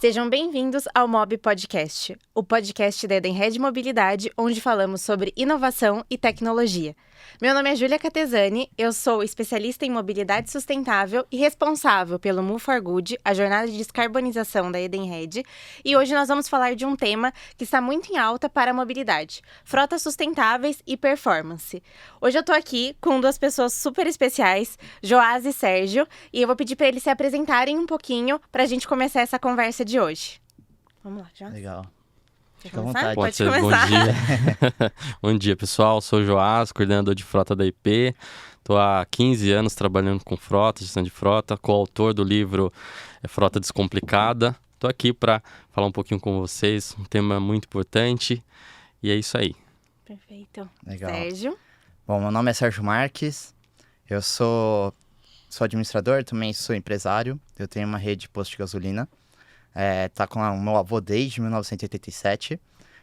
Sejam bem-vindos ao Mob Podcast, o podcast da Edenred Mobilidade, onde falamos sobre inovação e tecnologia. Meu nome é Júlia Catesani, eu sou especialista em mobilidade sustentável e responsável pelo Move for Good, a jornada de descarbonização da Edenred, e hoje nós vamos falar de um tema que está muito em alta para a mobilidade, frotas sustentáveis e performance. Hoje eu tô aqui com duas pessoas super especiais, Joás e Sérgio, e eu vou pedir para eles se apresentarem um pouquinho para a gente começar essa conversa de hoje. Vamos lá, Joás. Legal. Quer Fica à começar? vontade. Pode ser. começar. Bom dia. Bom dia, pessoal. Sou o Joás, coordenador de frota da IP. Estou há 15 anos trabalhando com frota, gestão de frota, coautor do livro Frota Descomplicada. Estou aqui para falar um pouquinho com vocês, um tema muito importante. E é isso aí. Perfeito. Legal. Sérgio. Bom, meu nome é Sérgio Marques. Eu sou administrador, também sou empresário. Eu tenho uma rede de posto de gasolina. Tá com o meu avô desde 1987.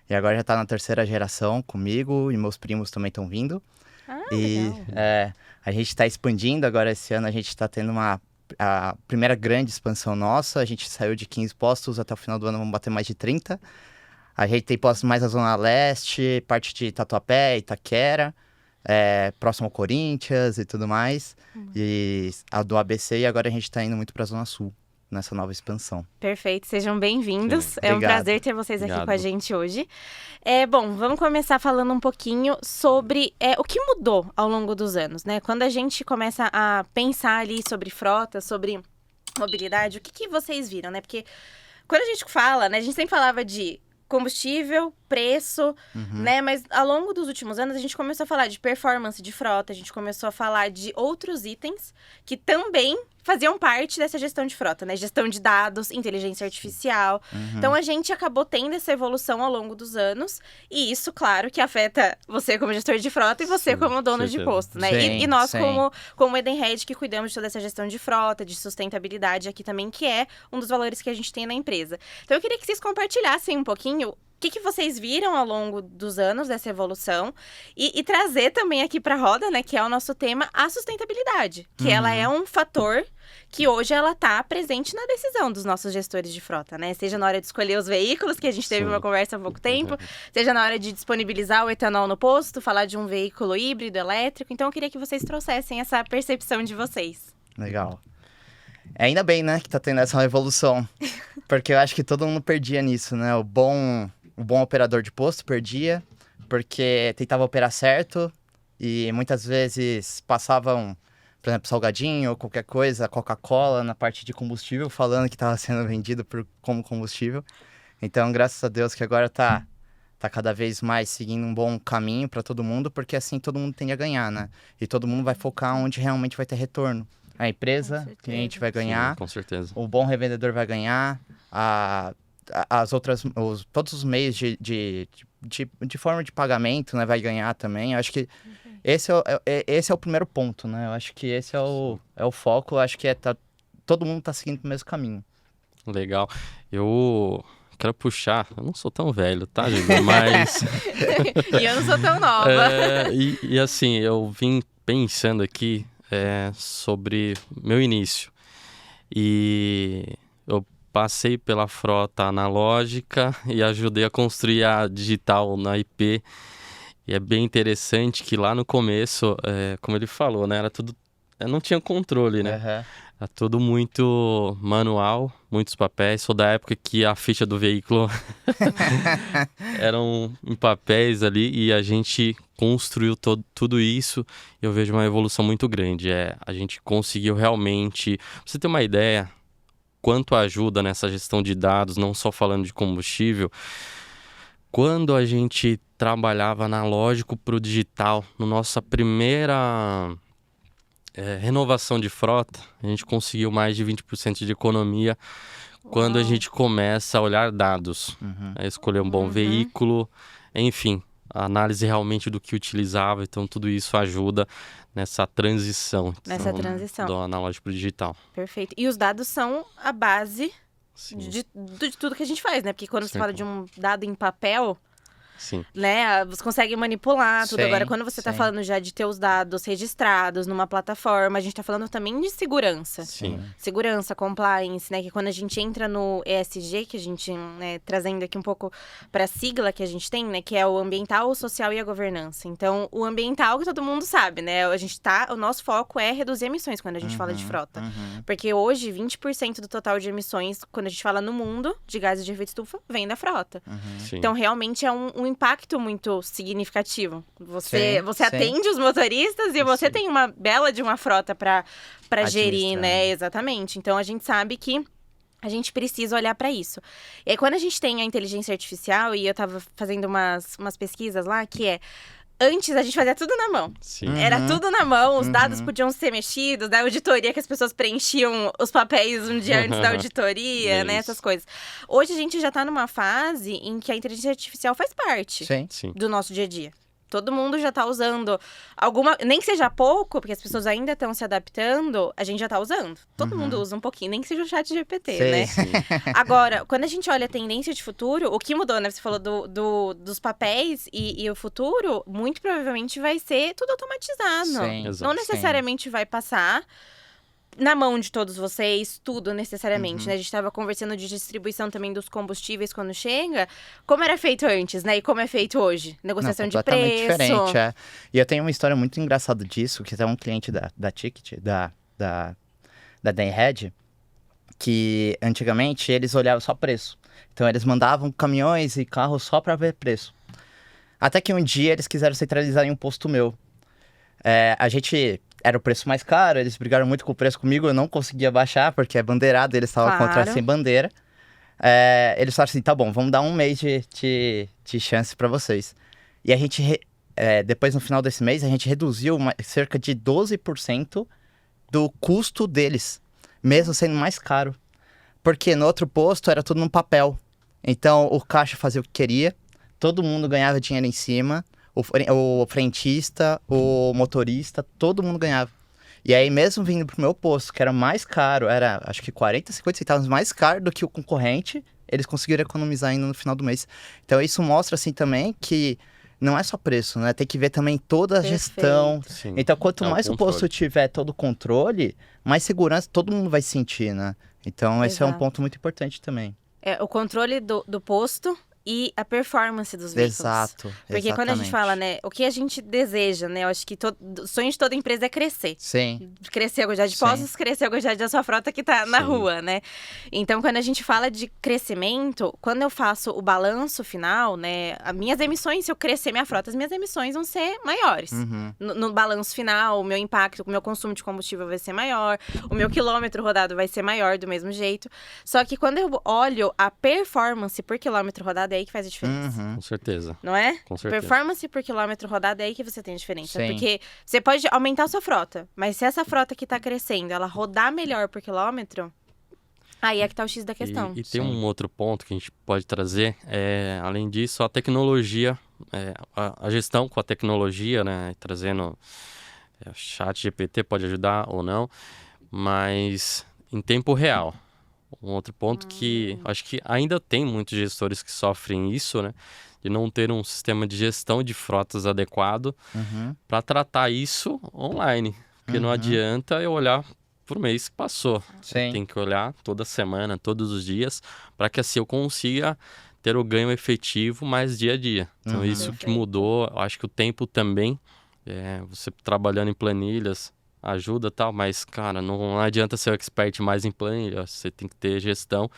E agora já tá na terceira geração comigo. E meus primos também estão vindo. Legal. A gente está expandindo. Agora esse ano a gente está tendo a primeira grande expansão nossa. A gente saiu de 15 postos, até o final do ano vamos bater mais de 30. A gente tem postos mais na Zona Leste, parte de Tatuapé, Itaquera, próximo ao Corinthians e tudo mais. E a do ABC, e agora a gente está indo muito para a Zona Sul, nessa nova expansão. Perfeito, sejam bem-vindos. Sim. É um Obrigado. prazer ter vocês aqui Obrigado. com a gente hoje. Bom, vamos começar falando um pouquinho sobre o que mudou ao longo dos anos, né? Quando a gente começa a pensar ali sobre frota, sobre mobilidade, o que vocês viram, né? Porque quando a gente fala, né, a gente sempre falava de combustível, preço, né? Mas ao longo dos últimos anos a gente começou a falar de performance de frota, a gente começou a falar de outros itens que também faziam parte dessa gestão de frota, né? Gestão de dados, inteligência artificial. Então a gente acabou tendo essa evolução ao longo dos anos e isso, claro, que afeta você como gestor de frota e você Sim, como dono de certeza. posto, né? Sim, E nós sim. como Edenred que cuidamos de toda essa gestão de frota, de sustentabilidade aqui também, que é um dos valores que a gente tem na empresa. Então eu queria que vocês compartilhassem um pouquinho o que vocês viram ao longo dos anos dessa evolução e trazer também aqui para a roda, né, que é o nosso tema, a sustentabilidade, que ela é um fator que hoje ela está presente na decisão dos nossos gestores de frota, né? Seja na hora de escolher os veículos, que a gente teve Sim. uma conversa há pouco tempo, seja na hora de disponibilizar o etanol no posto, falar de um veículo híbrido, elétrico. Então eu queria que vocês trouxessem essa percepção de vocês. Legal. Ainda bem, né, que tá tendo essa evolução. Porque eu acho que todo mundo perdia nisso, né? O bom operador de posto perdia, porque tentava operar certo e muitas vezes passavam, por exemplo, salgadinho ou qualquer coisa, Coca-Cola na parte de combustível, falando que estava sendo vendido como combustível. Então, graças a Deus que agora tá cada vez mais seguindo um bom caminho para todo mundo, porque assim todo mundo tende a ganhar, né? E todo mundo vai focar onde realmente vai ter retorno. A empresa, Com o cliente vai Sim, ganhar, com certeza. o bom revendedor vai ganhar, todos os meios de forma de pagamento, né, vai ganhar também. Eu acho que esse é o primeiro ponto, né? Eu acho que esse é o foco. Eu acho que todo mundo tá seguindo o mesmo caminho. Legal. Eu quero puxar, eu não sou tão velho, tá, gente? Mas... E eu não sou tão nova. E assim, eu vim pensando aqui sobre meu início. E eu passei pela frota analógica e ajudei a construir a digital na IP. E é bem interessante que lá no começo, como ele falou, né? Era tudo... não tinha controle, né? Aham. Era tudo muito manual, muitos papéis. Sou da época que a ficha do veículo eram em papéis ali e a gente construiu tudo isso. E eu vejo uma evolução muito grande. A gente conseguiu realmente... Pra você ter uma ideia quanto ajuda nessa gestão de dados, não só falando de combustível. Quando a gente trabalhava analógico para o digital, na nossa primeira renovação de frota, a gente conseguiu mais de 20% de economia quando a gente começa a olhar dados, a escolher um bom veículo, enfim, a análise realmente do que utilizava. Então, tudo isso ajuda nessa transição. Nessa transição. Do analógico para o digital. Perfeito. E os dados são a base Sim. de tudo que a gente faz, né? Porque quando você Sim. fala de um dado em papel, Sim. né? Você consegue manipular tudo. Sim, Agora, quando você tá sim. falando já de ter os dados registrados numa plataforma, a gente tá falando também de segurança. Sim. Segurança, compliance, né? Que quando a gente entra no ESG, que a gente, né, trazendo aqui um pouco para a sigla que a gente tem, né? Que é o ambiental, o social e a governança. Então, o ambiental que todo mundo sabe, né? O nosso foco é reduzir emissões quando a gente fala de frota. Porque hoje, 20% do total de emissões, quando a gente fala no mundo, de gases de efeito estufa, vem da frota. Sim. Então, realmente é um impacto muito significativo. Você Sim. atende os motoristas e você Sim. tem uma bela de uma frota para gerir, Administrar, né? né? Exatamente. Então, a gente sabe que a gente precisa olhar para isso. E aí, quando a gente tem a inteligência artificial, e eu tava fazendo umas pesquisas lá, que é... Antes, a gente fazia tudo na mão. Sim. Era tudo na mão, os dados podiam ser mexidos, da auditoria que as pessoas preenchiam os papéis um dia antes da auditoria, né? Isso. Essas coisas. Hoje, a gente já tá numa fase em que a inteligência artificial faz parte Sim. Sim. do nosso dia a dia. Todo mundo já tá usando alguma... Nem que seja pouco, porque as pessoas ainda estão se adaptando, a gente já tá usando. Todo mundo usa um pouquinho, nem que seja o chat GPT, Sim. né? Sim. Agora, quando a gente olha a tendência de futuro, o que mudou, né? Você falou dos papéis e o futuro, muito provavelmente vai ser tudo automatizado. Sim. Exato. Não necessariamente vai passar na mão de todos vocês, tudo necessariamente, né? A gente tava conversando de distribuição também dos combustíveis quando chega. Como era feito antes, né? E como é feito hoje? Negociação Não, de completamente preço. diferente, é. E eu tenho uma história muito engraçada disso, que é um cliente da Ticket, da Danhead, que antigamente eles olhavam só preço. Então eles mandavam caminhões e carros só para ver preço. Até que um dia eles quiseram centralizar em um posto meu. A gente... Era o preço mais caro, eles brigaram muito com o preço comigo, eu não conseguia baixar, porque é bandeirado, eles estavam contra Claro. sem bandeira. Eles falaram assim, tá bom, vamos dar um mês de chance pra vocês. E a gente, depois no final desse mês, a gente reduziu cerca de 12% do custo deles, mesmo sendo mais caro. Porque no outro posto era tudo no papel. Então o caixa fazia o que queria, todo mundo ganhava dinheiro em cima, o frentista, o motorista, todo mundo ganhava. E aí, mesmo vindo pro meu posto, que era mais caro, era acho que 40, 50 centavos mais caro do que o concorrente, eles conseguiram economizar ainda no final do mês. Então, isso mostra, assim, também que não é só preço, né? Tem que ver também toda a gestão. Sim. Então, quanto É o mais o controle. posto tiver todo o controle, mais segurança todo mundo vai sentir, né? Então, esse é um Exato. ponto muito importante também. O controle do posto e a performance dos veículos. Exato. Porque quando a gente exatamente. fala, né, o que a gente deseja, né, eu acho que o sonho de toda empresa é crescer. Sim. Crescer a quantidade de Sim. postos, crescer a quantidade da sua frota que tá na Sim. rua, né? Então, quando a gente fala de crescimento, quando eu faço o balanço final, né, as minhas emissões, se eu crescer minha frota, as minhas emissões vão ser maiores. Uhum. No balanço final, o meu impacto, o meu consumo de combustível vai ser maior, o meu quilômetro rodado vai ser maior do mesmo jeito. Só que quando eu olho a performance por quilômetro rodado, é aí que faz a diferença. Uhum. Com certeza. Não é? Com certeza. Performance por quilômetro rodado é aí que você tem a diferença. Sim. Porque você pode aumentar a sua frota, mas se essa frota que tá crescendo, ela rodar melhor por quilômetro, aí é que tá o X da questão. E tem Sim. um outro ponto que a gente pode trazer, além disso, a tecnologia, a gestão com a tecnologia, né? Trazendo o chat GPT pode ajudar ou não, mas em tempo real. Um outro ponto que acho que ainda tem muitos gestores que sofrem isso, né? De não ter um sistema de gestão de frotas adequado Uhum. para tratar isso online. Porque não adianta eu olhar por mês que passou. Sim. Tem que olhar toda semana, todos os dias, para que assim eu consiga ter o ganho efetivo mais dia a dia. Então, isso que Perfeito. mudou. Eu acho que o tempo também, você trabalhando em planilhas, ajuda e tal, mas, cara, não adianta ser o expert mais em planilha, você tem que ter gestão,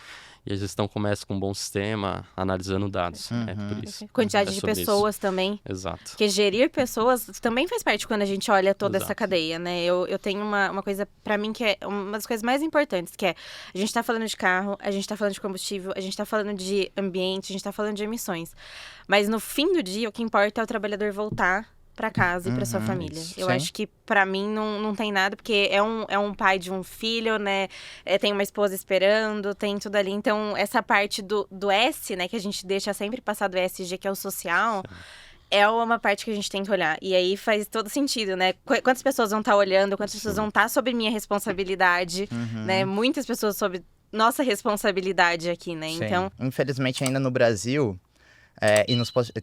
e a gestão começa com um bom sistema, analisando dados. É por isso. Quantidade É de sobre pessoas também. Exato. Porque gerir pessoas também faz parte quando a gente olha toda essa Exato. cadeia, né? Eu tenho uma coisa, pra mim, que é uma das coisas mais importantes, que é, a gente tá falando de carro, a gente tá falando de combustível, a gente tá falando de ambiente, a gente tá falando de emissões. Mas no fim do dia, o que importa é o trabalhador voltar pra casa e pra sua família. isso. Eu Sim. acho que pra mim não tem nada, porque é um pai de um filho, né? Tem uma esposa esperando, tem tudo ali. Então, essa parte do S, né, que a gente deixa sempre passar do ESG, que é o social, é uma parte que a gente tem que olhar. E aí faz todo sentido, né? Quantas pessoas vão estar olhando, quantas pessoas vão estar sob minha responsabilidade, né? Muitas pessoas sob nossa responsabilidade aqui, né? Sim. Então, Infelizmente, ainda no Brasil,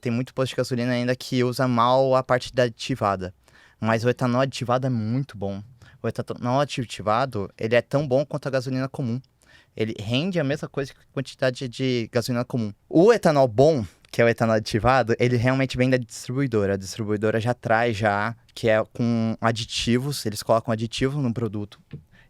Tem muito posto de gasolina ainda que usa mal a parte da aditivada. Mas o etanol aditivado é muito bom. O etanol aditivado, ele é tão bom quanto a gasolina comum. Ele rende a mesma coisa que a quantidade de gasolina comum. O etanol bom, que é o etanol aditivado, ele realmente vem da distribuidora. A distribuidora já traz que é com aditivos, eles colocam aditivos no produto.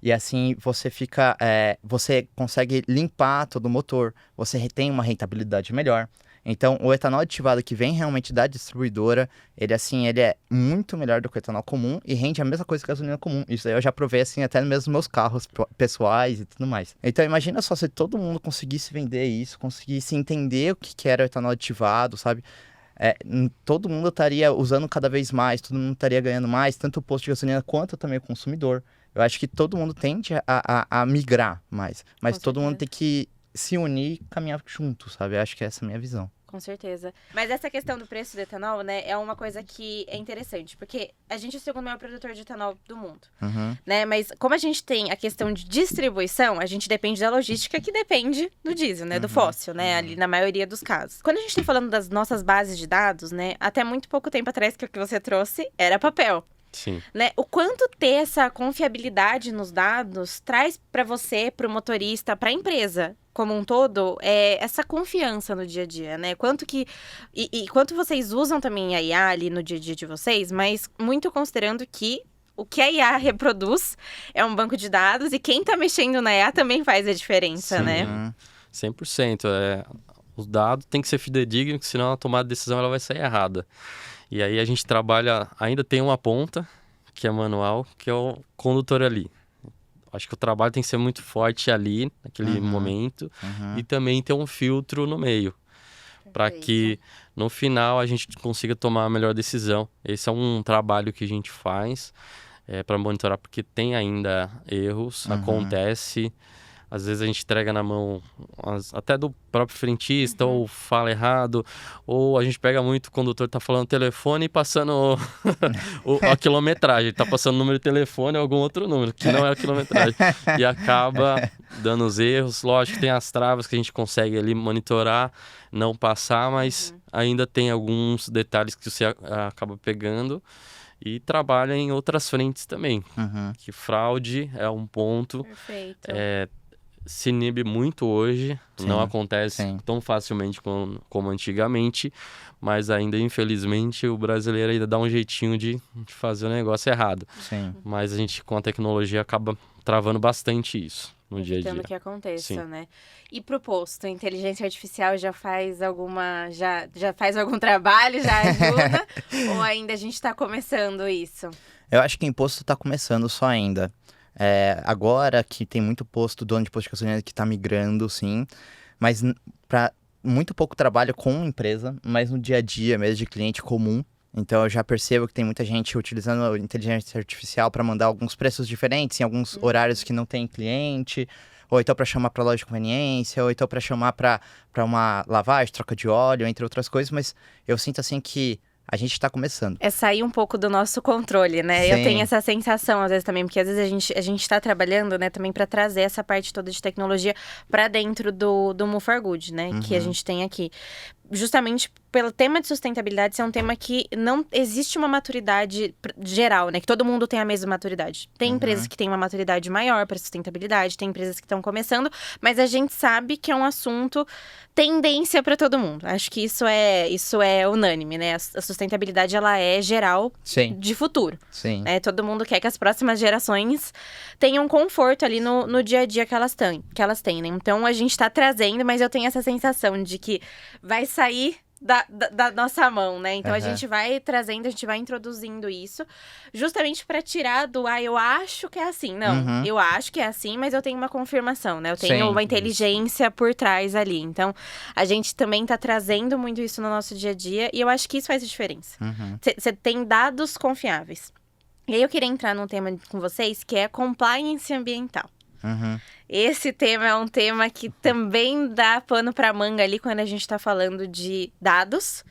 E assim você consegue limpar todo o motor, você tem uma rentabilidade melhor. Então, o etanol aditivado que vem realmente da distribuidora, ele é muito melhor do que o etanol comum e rende a mesma coisa que a gasolina comum. Isso aí eu já provei, assim, até mesmo nos meus carros pessoais e tudo mais. Então, imagina só se todo mundo conseguisse vender isso, conseguisse entender o que era o etanol aditivado, sabe? Todo mundo estaria usando cada vez mais, todo mundo estaria ganhando mais, tanto o posto de gasolina quanto também o consumidor. Eu acho que todo mundo tende a migrar mais, mas todo mundo tem que se unir e caminhar junto, sabe? Eu acho que essa é a minha visão. Com certeza. Mas essa questão do preço do etanol, né, é uma coisa que é interessante, porque a gente é o segundo maior produtor de etanol do mundo, né? Mas como a gente tem a questão de distribuição, a gente depende da logística que depende do diesel, né, do fóssil, né, ali na maioria dos casos. Quando a gente tá falando das nossas bases de dados, né, até muito pouco tempo atrás que o que você trouxe era papel. Sim. Né? O quanto ter essa confiabilidade nos dados traz para você, para o motorista, para a empresa como um todo, essa confiança no dia a dia, né? Quanto vocês usam também a IA ali no dia a dia de vocês, mas muito considerando que o que a IA reproduz é um banco de dados e quem tá mexendo na IA também faz a diferença, Sim, né? 100%. O dado tem que ser fidedigno, senão a tomada de decisão ela vai sair errada. E aí a gente trabalha, ainda tem uma ponta, que é manual, que é o condutor ali. Acho que o trabalho tem que ser muito forte ali, naquele momento, e também ter um filtro no meio, para que no final a gente consiga tomar a melhor decisão. Esse é um trabalho que a gente faz para monitorar, porque tem ainda erros, acontece. Às vezes a gente entrega na mão até do próprio frentista, ou fala errado, ou a gente pega muito, o condutor tá falando telefone e passando a quilometragem. Ele tá passando o número de telefone ou algum outro número, que não é a quilometragem. E acaba dando os erros. Lógico que tem as travas que a gente consegue ali monitorar, não passar, mas ainda tem alguns detalhes que você acaba pegando. E trabalha em outras frentes também. Que fraude é um ponto. Perfeito. Se inibe muito hoje, não acontece tão facilmente como antigamente, mas ainda, infelizmente, o brasileiro ainda dá um jeitinho de fazer o negócio errado. Mas a gente, com a tecnologia, acaba travando bastante isso no dia a dia. Evitando que aconteça, né? E pro posto, a inteligência artificial já faz já faz algum trabalho, já ajuda? Ou ainda a gente tá começando isso? Eu acho que o imposto tá começando só ainda. Agora que tem muito dono de posto de gasolina que está migrando, sim, mas para muito pouco trabalho com empresa, mas no dia a dia mesmo de cliente comum. Então eu já percebo que tem muita gente utilizando a inteligência artificial para mandar alguns preços diferentes em alguns horários que não tem cliente, ou então para chamar para loja de conveniência, ou então para chamar para uma lavagem, troca de óleo, entre outras coisas, mas eu sinto assim que a gente tá começando. É sair um pouco do nosso controle, né? Sim. Eu tenho essa sensação, às vezes, também, porque às vezes a gente tá trabalhando, né, também para trazer essa parte toda de tecnologia para dentro do Move for Good, né? Que a gente tem aqui. Justamente pelo tema de sustentabilidade ser um tema que não existe uma maturidade geral, né? Que todo mundo tem a mesma maturidade. Tem empresas que têm uma maturidade maior para sustentabilidade, tem empresas que estão começando, mas a gente sabe que é um assunto tendência para todo mundo. Acho que isso é unânime, né? A sustentabilidade, ela é geral de futuro. Sim. Né? Todo mundo quer que as próximas gerações tenham conforto ali no dia a dia que elas têm, né? Então, a gente tá trazendo, mas eu tenho essa sensação de que vai sair da nossa mão, né? Então, a gente vai trazendo, a gente vai introduzindo isso justamente para tirar do eu acho que é assim. Não, eu acho que é assim, mas eu tenho uma confirmação, né? Eu tenho uma inteligência por trás ali. Então, a gente também tá trazendo muito isso no nosso dia a dia e eu acho que isso faz a diferença. Você tem dados confiáveis. E aí, eu queria entrar num tema com vocês que é compliance ambiental. Esse tema é um tema que também dá pano pra manga ali quando a gente tá falando de dados,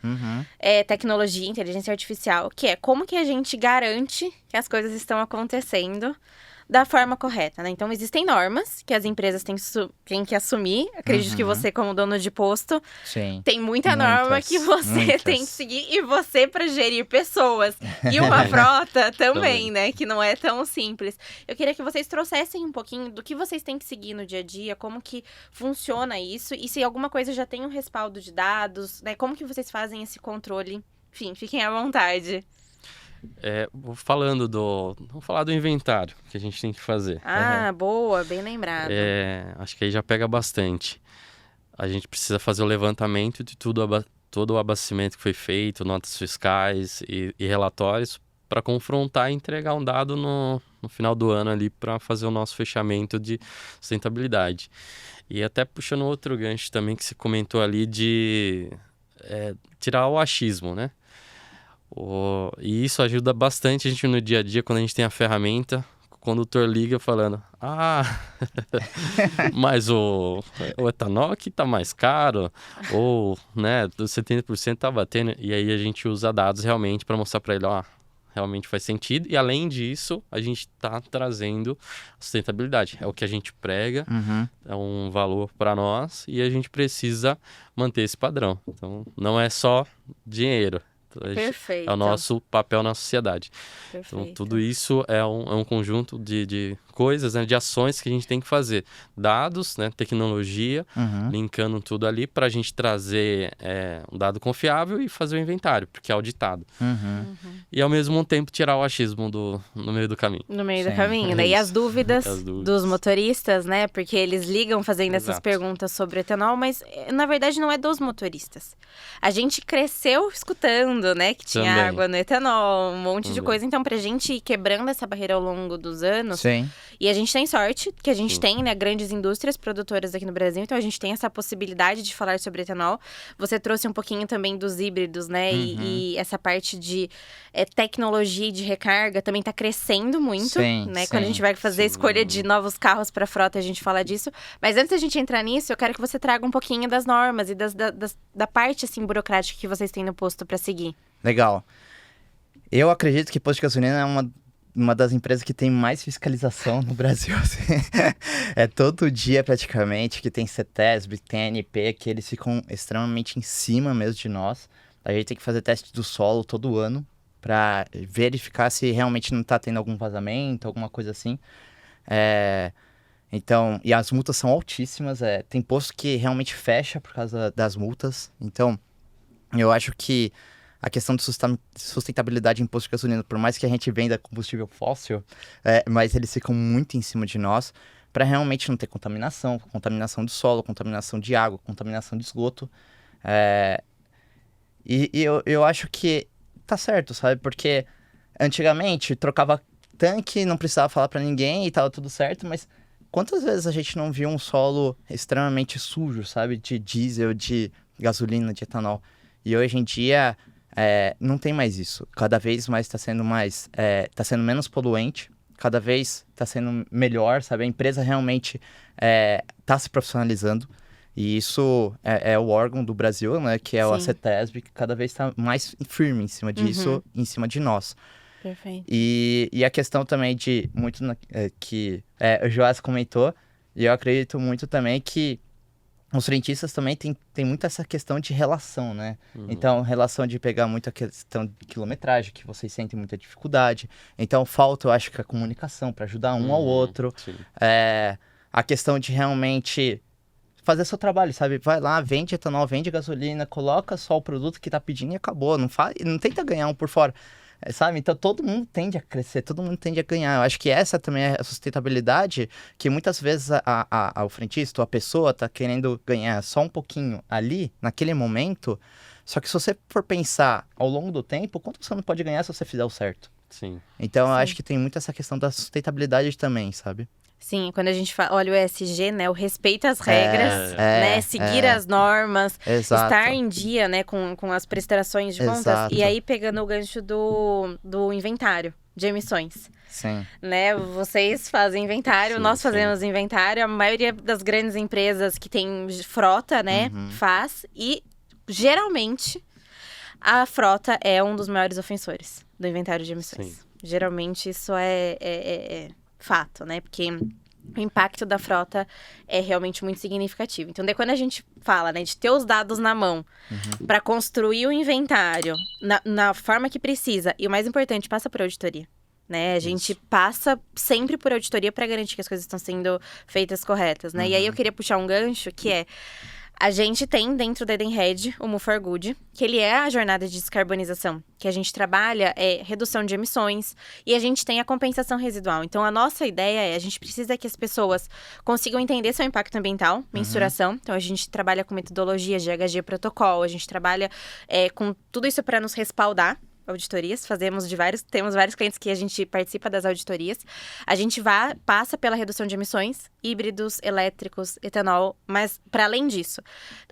tecnologia, inteligência artificial, que é como que a gente garante que as coisas estão acontecendo da forma correta, né? Então, existem normas que as empresas têm que assumir. Acredito que você, como dono de posto, Sim. tem muita norma que você tem que seguir. E você para gerir pessoas. E uma frota também, né? Que não é tão simples. Eu queria que vocês trouxessem um pouquinho do que vocês têm que seguir no dia a dia, como que funciona isso. E se alguma coisa já tem um respaldo de dados, né? Como que vocês fazem esse controle? Enfim, fiquem à vontade. Vamos falar do inventário que a gente tem que fazer. Boa, bem lembrado. Acho que aí já pega bastante. A gente precisa fazer o levantamento de todo o abastecimento que foi feito, notas fiscais e relatórios, para confrontar e entregar um dado no final do ano ali para fazer o nosso fechamento de sustentabilidade. E até puxando outro gancho também que você comentou ali de tirar o achismo, né? E isso ajuda bastante a gente no dia a dia, quando a gente tem a ferramenta, o condutor liga falando, mas o etanol aqui tá mais caro, ou, né, 70% tá batendo, e aí a gente usa dados realmente para mostrar para ele, realmente faz sentido, e além disso, a gente tá trazendo sustentabilidade, é o que a gente prega, é um valor para nós, e a gente precisa manter esse padrão, então não é só dinheiro. Perfeito. É o nosso papel na sociedade. Perfeito. Então, tudo isso é um conjunto de coisas, né, de ações que a gente tem que fazer. Dados, né, tecnologia, linkando tudo ali para a gente trazer um dado confiável e fazer o inventário, porque é auditado. E, ao mesmo tempo, tirar o achismo no meio do caminho. No meio do caminho, né? E as dúvidas dos motoristas, né? Porque eles ligam fazendo essas perguntas sobre o etanol, mas, na verdade, não é dos motoristas. A gente cresceu escutando, né? Que tinha água no etanol, um monte de coisa. Então, pra gente ir quebrando essa barreira ao longo dos anos... Sim. E a gente tem sorte, que a gente tem, né, grandes indústrias produtoras aqui no Brasil, então a gente tem essa possibilidade de falar sobre etanol. Você trouxe um pouquinho também dos híbridos, né, e essa parte de tecnologia e de recarga também tá crescendo muito, né, quando a gente vai fazer a escolha de novos carros para frota, a gente fala disso. Mas antes da gente entrar nisso, eu quero que você traga um pouquinho das normas e da parte, assim, burocrática que vocês têm no posto para seguir. Legal. Eu acredito que posto de gasolina é uma das empresas que tem mais fiscalização no Brasil. Assim. É todo dia, praticamente, que tem CETESB, tem ANP, que eles ficam extremamente em cima mesmo de nós. A gente tem que fazer teste do solo todo ano para verificar se realmente não está tendo algum vazamento, alguma coisa assim. Então, e as multas são altíssimas. Tem posto que realmente fecha por causa das multas. Então, eu acho que a questão de sustentabilidade em posto de gasolina, por mais que a gente venda combustível fóssil, mas eles ficam muito em cima de nós para realmente não ter contaminação do solo, contaminação de água, contaminação de esgoto. E eu acho que tá certo, sabe? Porque antigamente trocava tanque, não precisava falar para ninguém e tava tudo certo, mas quantas vezes a gente não viu um solo extremamente sujo, sabe? De diesel, de gasolina, de etanol. E hoje em dia... não tem mais isso. Cada vez mais está sendo menos poluente, cada vez está sendo melhor, sabe? A empresa realmente está se profissionalizando. E isso é o órgão do Brasil, né? Que é o CETESB, que cada vez está mais firme em cima disso, em cima de nós. Perfeito. E a questão também de muito que o Joás comentou, e eu acredito muito também que os frentistas também tem muito essa questão de relação, né? Então, relação de pegar muito a questão de quilometragem, que vocês sentem muita dificuldade. Então, falta, eu acho, que a comunicação para ajudar um ao outro. A questão de realmente fazer seu trabalho, sabe? Vai lá, vende etanol, vende gasolina, coloca só o produto que tá pedindo e acabou. Não tenta ganhar um por fora. Sabe? Então, todo mundo tende a crescer, todo mundo tende a ganhar. Eu acho que essa também é a sustentabilidade que muitas vezes o frentista, a pessoa tá querendo ganhar só um pouquinho ali, naquele momento. Só que se você for pensar ao longo do tempo, quanto você não pode ganhar se você fizer o certo? Sim. Então, eu acho que tem muito essa questão da sustentabilidade também, sabe? Sim, quando a gente olha o ESG, né, o respeito às regras, né, seguir as normas, estar em dia, né, com as prestações de contas, e aí pegando o gancho do inventário de emissões. Sim. Né, vocês fazem inventário, nós fazemos inventário, a maioria das grandes empresas que tem frota, né, faz, e geralmente a frota é um dos maiores ofensores do inventário de emissões. Geralmente isso é fato, né? Porque o impacto da frota é realmente muito significativo. Então, daí quando a gente fala, né, de ter os dados na mão para construir o inventário na forma que precisa, e o mais importante, passa por auditoria. Né? A gente passa sempre por auditoria para garantir que as coisas estão sendo feitas corretas, né? E aí eu queria puxar um gancho que é: a gente tem dentro da Edenred o Move for Good, que ele é a jornada de descarbonização, que a gente trabalha redução de emissões e a gente tem a compensação residual. Então, a nossa ideia é, a gente precisa que as pessoas consigam entender seu impacto ambiental, mensuração. Então, a gente trabalha com metodologia GHG Protocol, a gente trabalha com tudo isso para nos respaldar. Auditorias, temos vários clientes que a gente participa das auditorias. A gente passa pela redução de emissões, híbridos, elétricos, etanol, mas para além disso,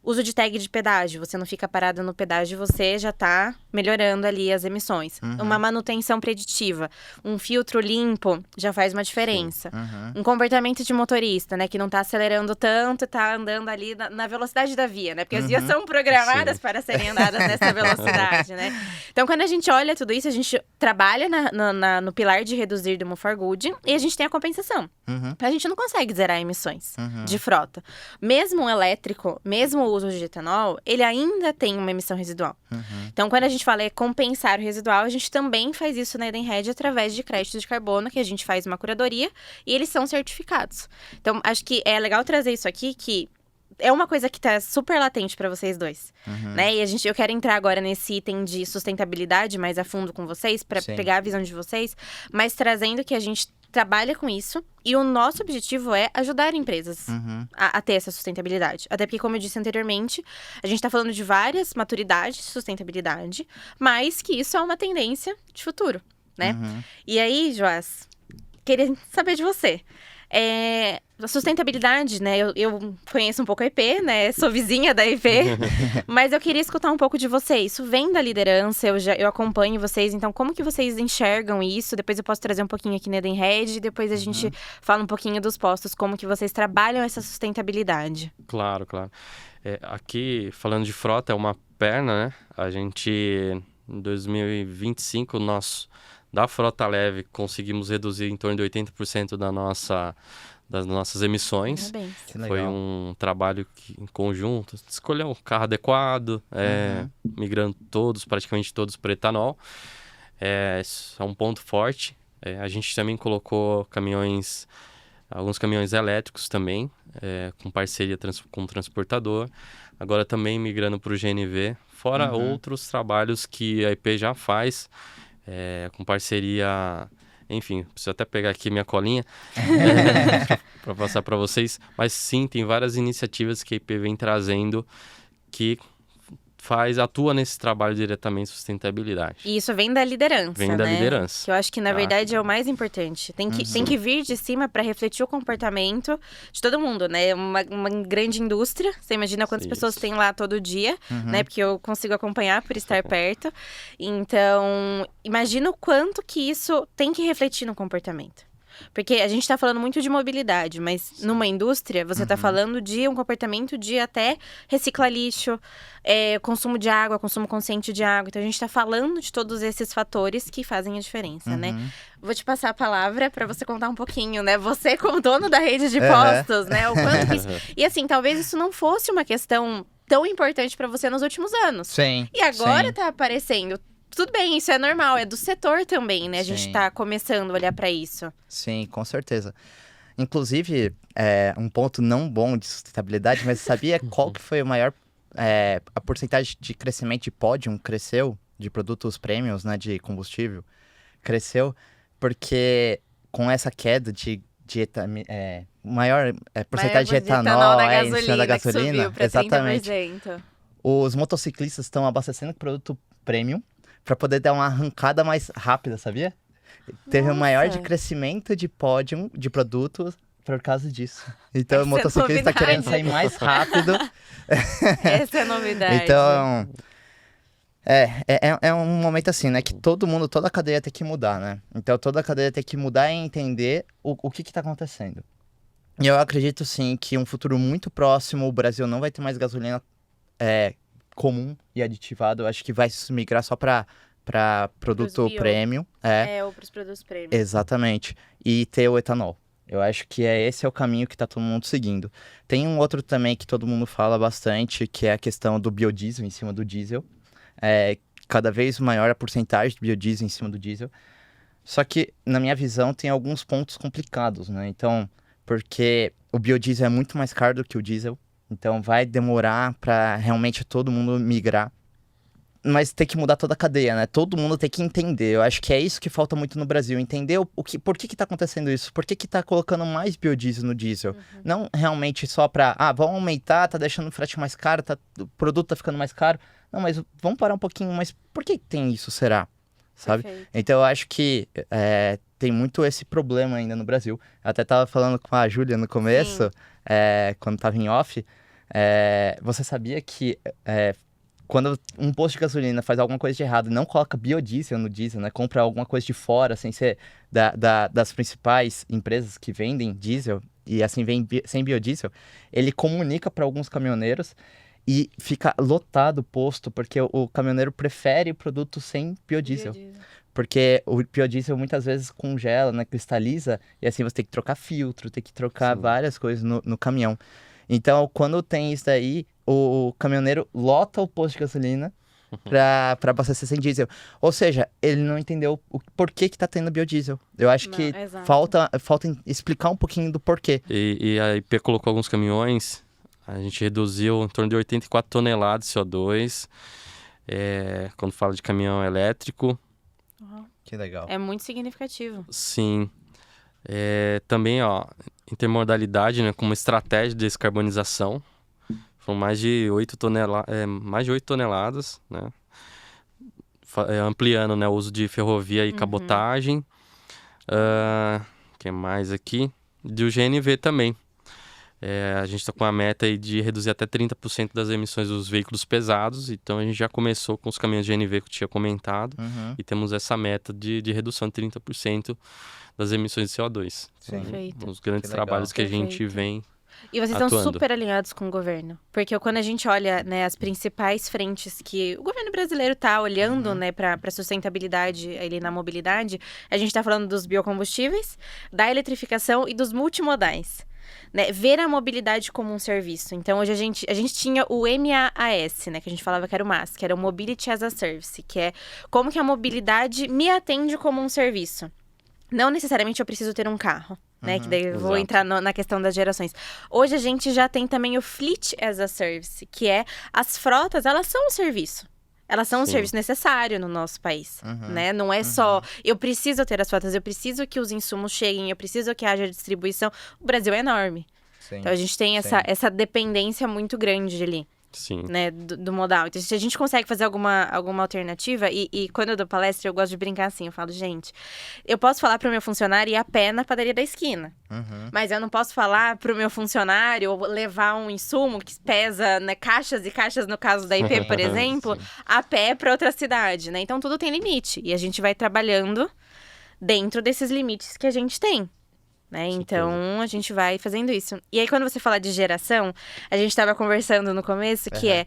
uso de tag de pedágio, você não fica parado no pedágio, você já está melhorando ali as emissões. Uma manutenção preditiva, um filtro limpo já faz uma diferença. Um comportamento de motorista, né, que não está acelerando tanto, está andando ali na velocidade da via, né, porque as vias são programadas para serem andadas nessa velocidade, né. Então, quando a gente olha tudo isso, a gente trabalha no pilar de reduzir do Move for Good e a gente tem a compensação. A gente não consegue zerar emissões de frota. Mesmo o elétrico, mesmo o uso de etanol, ele ainda tem uma emissão residual. Então, quando a gente fala compensar o residual, a gente também faz isso na Edenred através de créditos de carbono, que a gente faz uma curadoria e eles são certificados. Então, acho que é legal trazer isso aqui, que é uma coisa que tá super latente para vocês dois, né? E eu quero entrar agora nesse item de sustentabilidade mais a fundo com vocês, para pegar a visão de vocês, mas trazendo que a gente trabalha com isso e o nosso objetivo é ajudar empresas a ter essa sustentabilidade. Até porque, como eu disse anteriormente, a gente tá falando de várias maturidades de sustentabilidade, mas que isso é uma tendência de futuro, né? E aí, Joás, queria saber de você. A sustentabilidade, né? Eu conheço um pouco a EP, né? Sou vizinha da EP, mas eu queria escutar um pouco de vocês. Isso vem da liderança, eu acompanho vocês, então como que vocês enxergam isso? Depois eu posso trazer um pouquinho aqui na Edenred, depois a gente fala um pouquinho dos postos, como que vocês trabalham essa sustentabilidade. Claro. Aqui, falando de frota, é uma perna, né? A gente, em 2025, nós, da frota leve, conseguimos reduzir em torno de 80% das nossas emissões. Foi um trabalho em conjunto, escolher um carro adequado, migrando praticamente todos para etanol. Isso é um ponto forte. A gente também colocou alguns caminhões elétricos também, com parceria com o transportador. Agora também migrando para o GNV, fora outros trabalhos que a IP já faz, com parceria... Enfim, preciso até pegar aqui minha colinha para passar para vocês. Mas sim, tem várias iniciativas que a IP vem trazendo que atua nesse trabalho diretamente de sustentabilidade. E isso vem da liderança, Vem da liderança. Que eu acho que, na verdade, é o mais importante. Tem que vir de cima para refletir o comportamento de todo mundo, né? Uma grande indústria, você imagina quantas pessoas tem lá todo dia, né? Porque eu consigo acompanhar por estar perto. Então, imagina o quanto que isso tem que refletir no comportamento. Porque a gente tá falando muito de mobilidade, mas numa indústria, você tá falando de um comportamento de até reciclar lixo, consumo de água, consumo consciente de água. Então, a gente tá falando de todos esses fatores que fazem a diferença, né? Vou te passar a palavra para você contar um pouquinho, né? Você, como dono da rede de postos, né? O quanto que isso... E assim, talvez isso não fosse uma questão tão importante para você nos últimos anos. Sim. E agora tá aparecendo. Tudo bem, isso é normal, é do setor também, né? A gente tá começando a olhar para isso. Sim, com certeza. Inclusive, um ponto não bom de sustentabilidade, mas sabia qual que foi o maior... a porcentagem de crescimento de Podium cresceu, de produtos premiums, né, de combustível, cresceu porque com essa queda de maior porcentagem de etanol em cima da gasolina, que subiu pra exatamente. 30%. Os motociclistas estão abastecendo produto premium para poder dar uma arrancada mais rápida, sabia? Teve o maior de crescimento de Podium de produtos por causa disso. Então, o motociclista está querendo sair mais rápido. Essa é novidade. Então, é um momento assim, né? Que toda a cadeia tem que mudar, né? Então, toda a cadeia tem que mudar e entender o que está acontecendo. E eu acredito, sim, que um futuro muito próximo, o Brasil não vai ter mais gasolina comum e aditivado. Eu acho que vai se migrar só para para produto bio. premium. Ou pros produtos premium. Exatamente. E ter o etanol. Eu acho que esse é o caminho que tá todo mundo seguindo. Tem um outro também que todo mundo fala bastante, que é a questão do biodiesel em cima do diesel. Cada vez maior a porcentagem de biodiesel em cima do diesel. Só que, na minha visão, tem alguns pontos complicados, né? Então, porque o biodiesel é muito mais caro do que o diesel. Então, vai demorar para realmente todo mundo migrar. Mas tem que mudar toda a cadeia, né? Todo mundo tem que entender. Eu acho que é isso que falta muito no Brasil. Entender por que tá acontecendo isso? Por que tá colocando mais biodiesel no diesel? Não realmente só pra, vamos aumentar, tá deixando o frete mais caro, o produto tá ficando mais caro. Não, mas vamos parar um pouquinho. Mas por que tem isso, será? Sabe? Perfeito. Então, eu acho que tem muito esse problema ainda no Brasil. Eu até tava falando com a Júlia no começo, quando tava em off. Você sabia que... quando um posto de gasolina faz alguma coisa de errado e não coloca biodiesel no diesel, né? Compra alguma coisa de fora, sem ser das principais empresas que vendem diesel, e assim vem sem biodiesel, ele comunica para alguns caminhoneiros e fica lotado o posto, porque o caminhoneiro prefere o produto sem biodiesel. Porque o biodiesel muitas vezes congela, né? Cristaliza, e assim você tem que trocar filtro, tem que trocar várias coisas no caminhão. Então, quando tem isso daí, o caminhoneiro lota o posto de gasolina pra abastecer sem diesel. Ou seja, ele não entendeu o porquê que tá tendo biodiesel. Eu acho que falta explicar um pouquinho do porquê. E a IP colocou alguns caminhões, a gente reduziu em torno de 84 toneladas de CO2, quando fala de caminhão elétrico. Que legal. É muito significativo. Sim. Também, intermodalidade, né, como estratégia de descarbonização. Foram mais de 8 toneladas, né? Ampliando, né, o uso de ferrovia e cabotagem. Que mais aqui? Do GNV também. A gente está com a meta aí de reduzir até 30% das emissões dos veículos pesados. Então, a gente já começou com os caminhões de GNV que eu tinha comentado. E temos essa meta de redução de 30% das emissões de CO2. Perfeito. Os grandes trabalhos que a gente vem E vocês estão atuando. super alinhados com o governo. Porque quando a gente olha, né, as principais frentes que o governo brasileiro está olhando, né, para sustentabilidade ali na mobilidade, a gente está falando dos biocombustíveis, da eletrificação e dos multimodais. Né, ver a mobilidade como um serviço. Então, hoje a gente tinha o MaaS, né, que a gente falava que era o MaaS, que era o Mobility as a Service, que é como que a mobilidade me atende como um serviço. Não necessariamente eu preciso ter um carro, né, que daí eu vou entrar na questão das gerações. Hoje a gente já tem também o Fleet as a Service, que é as frotas, elas são um serviço. Elas são um serviço necessário no nosso país, né? Não é só, eu preciso ter as frotas, eu preciso que os insumos cheguem, eu preciso que haja distribuição. O Brasil é enorme. Sim. Então, a gente tem essa dependência muito grande ali, né, do modal. Então, se a gente consegue fazer alguma alternativa, e quando eu dou palestra, eu gosto de brincar assim, eu falo, gente, eu posso falar pro meu funcionário ir a pé na padaria da esquina. Mas eu não posso falar pro meu funcionário levar um insumo que pesa, né, caixas e caixas, no caso da IP, por exemplo, a pé para outra cidade, né? Então, tudo tem limite. E a gente vai trabalhando dentro desses limites que a gente tem. Né? Então, a gente vai fazendo isso. E aí, quando você fala de geração, a gente estava conversando no começo, que é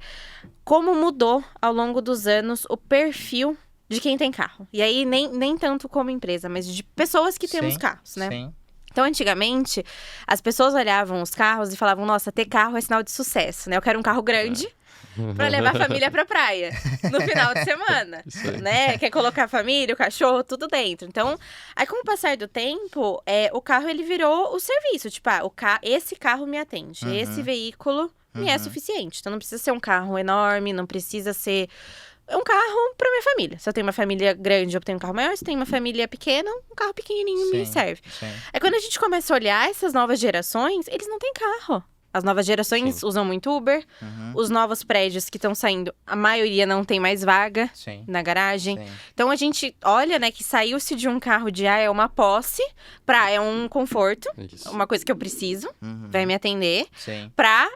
como mudou ao longo dos anos o perfil de quem tem carro. E aí, nem tanto como empresa, mas de pessoas que temos carros, né? Sim. Então, antigamente, as pessoas olhavam os carros e falavam, nossa, ter carro é sinal de sucesso, né? Eu quero um carro grande pra levar a família pra praia no final de semana, né? Quer colocar a família, o cachorro, tudo dentro. Então, aí com o passar do tempo, o carro, ele virou o serviço. Tipo, esse carro me atende, esse veículo me é suficiente. Então, não precisa ser um carro enorme, não precisa ser... É um carro pra minha família. Se eu tenho uma família grande, eu tenho um carro maior. Se eu tenho uma família pequena, um carro pequenininho me serve. Aí quando a gente começa a olhar essas novas gerações, eles não têm carro. As novas gerações usam muito Uber. Os novos prédios que estão saindo, a maioria não tem mais vaga na garagem. Então a gente olha, né, que saiu-se de um carro de é uma posse, pra é um conforto, uma coisa que eu preciso, vai me atender, pra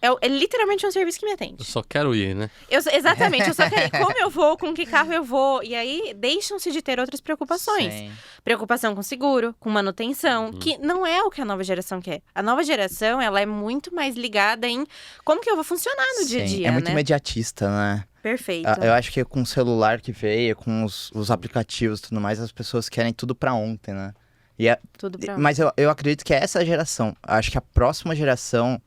é literalmente um serviço que me atende. Eu só quero ir, né? Exatamente, eu só quero ir. Como eu vou, com que carro eu vou. E aí, deixam-se de ter outras preocupações. Preocupação com seguro, com manutenção, que não é o que a nova geração quer. A nova geração, ela é muito mais ligada em como que eu vou funcionar no dia a dia, É muito né? imediatista, né? Perfeito. Eu acho que com o celular que veio, com os aplicativos e tudo mais, as pessoas querem tudo pra ontem, né? Tudo pra Mas eu acredito que essa geração, acho que a próxima geração,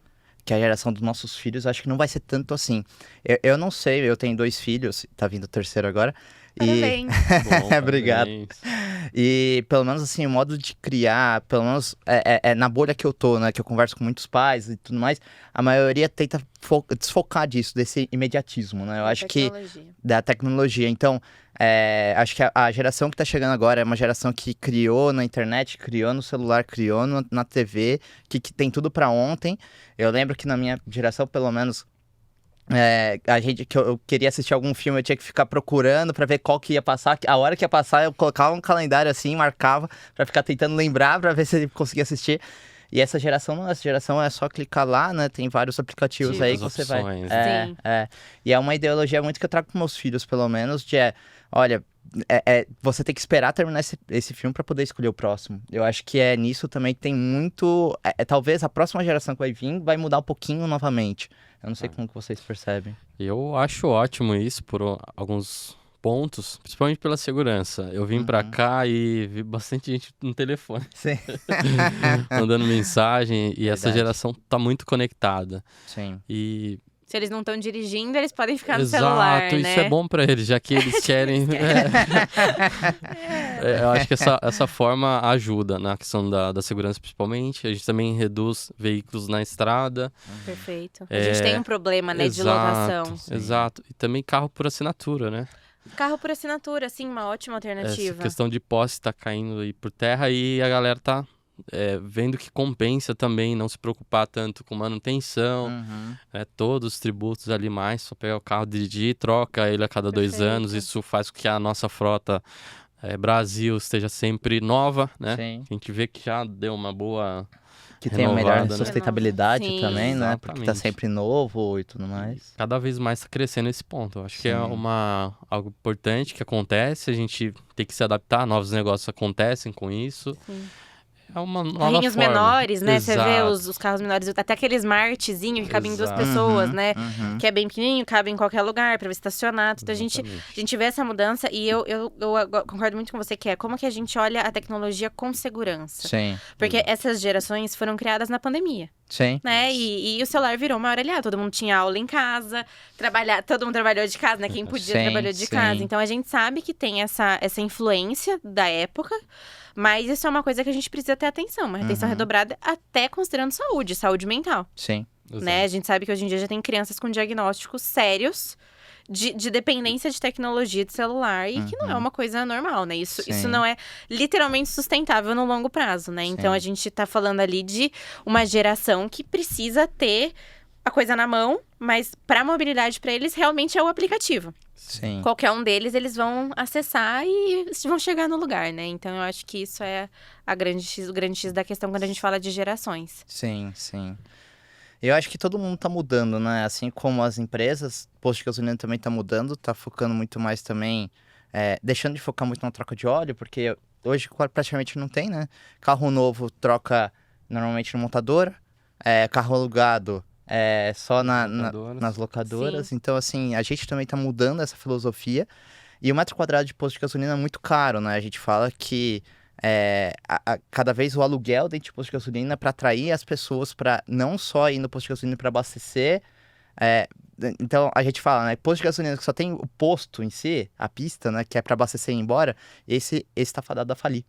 que é a geração dos nossos filhos, acho que não vai ser tanto assim. Eu não sei, eu tenho 2 filhos, tá vindo o terceiro agora. Parabéns. Bom, Obrigado. parabéns. E pelo menos assim, o modo de criar, pelo menos na bolha que eu tô, né? Que eu converso com muitos pais e tudo mais, a maioria tenta desfocar disso, desse imediatismo, né? Eu acho que da tecnologia. Então, acho que a geração que tá chegando agora é uma geração que criou na internet, criou no celular, criou na TV, que tem tudo pra ontem. Eu lembro que na minha geração, pelo menos, que eu queria assistir algum filme, eu tinha que ficar procurando pra ver qual que ia passar. A hora que ia passar, eu colocava um calendário assim, marcava, pra ficar tentando lembrar, pra ver se ele conseguia assistir. E essa geração não, essa geração é só clicar lá, né? Tem vários aplicativos aí que você vai. Opções, Sim. E é uma ideologia muito que eu trago com meus filhos, pelo menos, olha, você tem que esperar terminar esse filme pra poder escolher o próximo. Eu acho que nisso também que tem muito. Talvez a próxima geração que vai vir vai mudar um pouquinho novamente. Eu não sei como que vocês percebem. Eu acho ótimo isso por alguns pontos, principalmente pela segurança. Eu vim pra cá e vi bastante gente no telefone, Sim. mandando mensagem, e essa Verdade. geração tá muito conectada. Sim. E Se eles não estão dirigindo, eles podem ficar no celular, exato, né? isso é bom pra eles, já que eles querem. Eu acho que essa forma ajuda na questão da segurança, principalmente. A gente também reduz veículos na estrada. Perfeito. A gente tem um problema, né, de lotação. Exato. E também carro por assinatura, né? Carro por assinatura, sim, uma ótima Essa alternativa. questão de posse tá caindo aí por terra e a galera tá vendo que compensa também não se preocupar tanto com manutenção, Uhum. todos os tributos ali mais, só pegar o carro, dirigir, troca ele a cada 2 Perfeito. anos. Isso faz com que a nossa frota Brasil esteja sempre nova, né? Sim. A gente vê que já deu uma boa Que tem uma melhor renovada, né? sustentabilidade Sim. também, né? Porque tá Exatamente. sempre novo e tudo mais. Cada vez mais está crescendo esse ponto. Eu acho que é Sim. algo importante que acontece, a gente tem que se adaptar, novos negócios acontecem com isso. Sim. É uma nova Carrinhos forma. menores, né? Você vê Exato. os carros menores, até aquele smartzinho que cabe em 2 Exato. pessoas, Uhum, né? uhum. Que é bem pequenininho, cabe em qualquer lugar pra estacionar. Tudo. A gente vê essa mudança e eu concordo muito com você que como que a gente olha a tecnologia com segurança. Sim, Porque essas gerações foram criadas na pandemia, sim. né? E o celular virou uma hora aliado. Todo mundo tinha aula em casa, todo mundo trabalhou de casa, né? Quem podia Sim, trabalhou de sim. casa. Então a gente sabe que tem essa influência da época, mas isso é uma coisa que a gente precisa ter atenção, uma atenção redobrada, até considerando saúde mental, Sim. Exato. né? A gente sabe que hoje em dia já tem crianças com diagnósticos sérios de dependência de tecnologia de celular e que não é uma coisa normal, né? Isso Sim. não é literalmente sustentável no longo prazo, né? Então Sim. a gente tá falando ali de uma geração que precisa ter a coisa na mão, mas pra mobilidade pra eles realmente é o aplicativo. Sim. Qualquer um deles, eles vão acessar e vão chegar no lugar, né? Então eu acho que isso é o grande X da questão quando a gente fala de gerações. Sim, sim. Eu acho que todo mundo tá mudando, né? Assim como as empresas, o posto de gasolina também tá mudando, tá focando muito mais também, deixando de focar muito na troca de óleo, porque hoje praticamente não tem, né? Carro novo troca normalmente na montadora, carro alugado só Locadoras. nas locadoras. Sim. Então, assim, a gente também tá mudando essa filosofia. E o metro quadrado de posto de gasolina é muito caro, né? A gente fala que cada vez o aluguel dentro de posto de gasolina para atrair as pessoas para não só ir no posto de gasolina para abastecer. Então a gente fala, né? Posto de gasolina que só tem o posto em si, a pista, né? Que é para abastecer e ir embora, esse tá fadado a falir.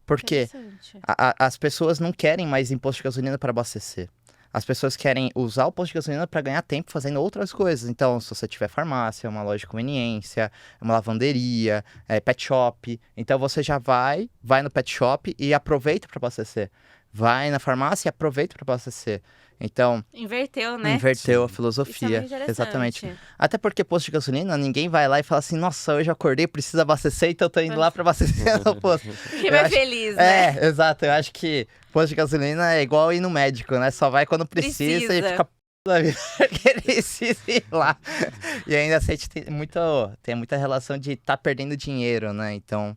Porque Interessante. as pessoas não querem mais ir em posto de gasolina para abastecer. As pessoas querem usar o posto de gasolina para ganhar tempo fazendo outras coisas. Então, se você tiver farmácia, uma loja de conveniência, uma lavanderia, pet shop, então você já vai no pet shop e aproveita para abastecer. Vai na farmácia e aproveita para abastecer. Então, Inverteu, né? inverteu a Isso é filosofia. muito interessante. Exatamente. Até porque posto de gasolina, ninguém vai lá e fala assim, nossa, hoje eu acordei, preciso abastecer, então eu tô indo lá para abastecer no posto. Que Eu vai acho- feliz, né? Exato. Eu acho que posto de gasolina é igual ir no médico, né? Só vai quando precisa e Precisa. fica p da vida porque precisa ir lá. E ainda assim, a gente tem muita relação de estar perdendo dinheiro, né? Então,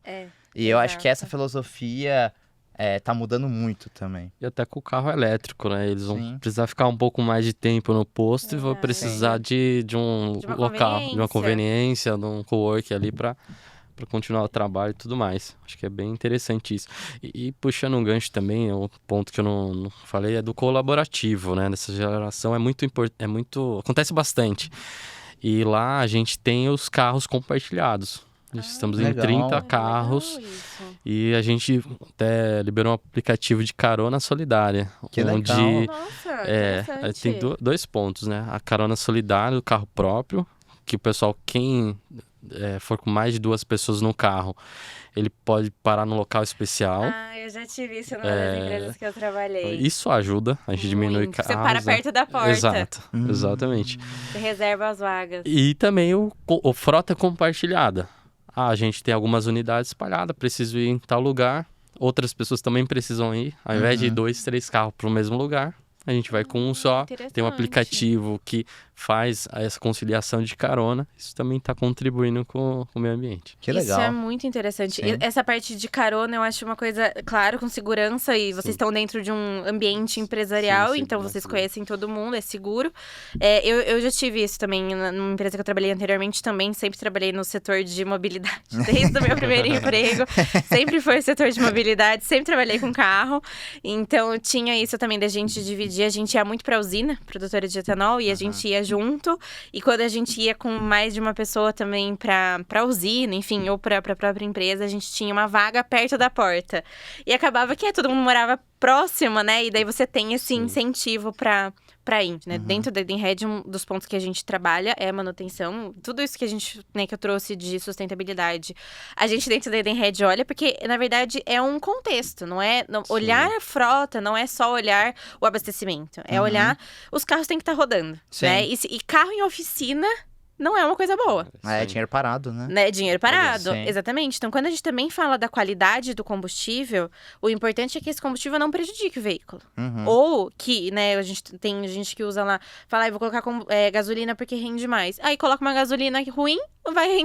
e eu acho que essa exato. filosofia tá mudando muito também. E até com o carro elétrico, né? Eles vão Sim. precisar ficar um pouco mais de tempo no posto e vão Verdade. precisar de um De uma local, de uma conveniência. conveniência, de um co-work ali para continuar o trabalho e tudo mais. Acho que é bem interessante isso. E puxando um gancho também, outro ponto que eu não falei é do colaborativo, né? Nessa geração é muito acontece bastante. E lá a gente tem os carros compartilhados. Estamos em legal. 30 carros. Legal isso. E a gente até liberou um aplicativo de carona solidária. Que onde legal. Nossa, interessante. tem dois pontos, né? A carona solidária do carro próprio, que o pessoal, quem for com mais de 2 pessoas no carro, ele pode parar no local especial. Eu já tive isso numa das empresas que eu trabalhei. Isso ajuda, a gente diminui Muito. carros. Você para né? perto da porta. Exato, exatamente. Você reserva as vagas. E também o frota compartilhada. A gente tem algumas unidades espalhadas, preciso ir em tal lugar. Outras pessoas também precisam ir. Ao invés de 2, 3 carros para o mesmo lugar, a gente vai com um só. Tem um Interessante. aplicativo que faz essa conciliação de carona. Isso também está contribuindo com o meio ambiente. Que legal. Isso é muito interessante. Sim. Essa parte de carona eu acho uma coisa, claro, com segurança, e vocês estão dentro de um ambiente empresarial, Sim, então muito vocês bom. conhecem todo mundo, é seguro. Eu já tive isso também numa empresa que eu trabalhei anteriormente também, sempre trabalhei no setor de mobilidade, desde o meu primeiro emprego, sempre foi o setor de mobilidade, sempre trabalhei com carro, então tinha isso também da gente dividir, a gente ia muito pra usina, produtora de etanol, e a gente ia junto, e quando a gente ia com mais de uma pessoa também pra usina, enfim, ou pra própria empresa, a gente tinha uma vaga perto da porta. E acabava que todo mundo morava próximo, né? E daí você tem esse incentivo pra ir, né? Dentro da Edenred, um dos pontos que a gente trabalha é a manutenção. Tudo isso que a gente, né, que eu trouxe de sustentabilidade, a gente dentro da Edenred olha, porque, na verdade, é um contexto, não é? Olhar a frota não é só olhar o abastecimento, é olhar os carros têm que estar rodando, Sim. né? E carro em oficina não é uma coisa boa. É dinheiro parado, né? Né? Dinheiro parado, Sim. exatamente. Então, quando a gente também fala da qualidade do combustível, o importante é que esse combustível não prejudique o veículo. Ou que, né, a gente tem gente que usa lá, fala, eu vou colocar gasolina porque rende mais. Aí coloca uma gasolina ruim,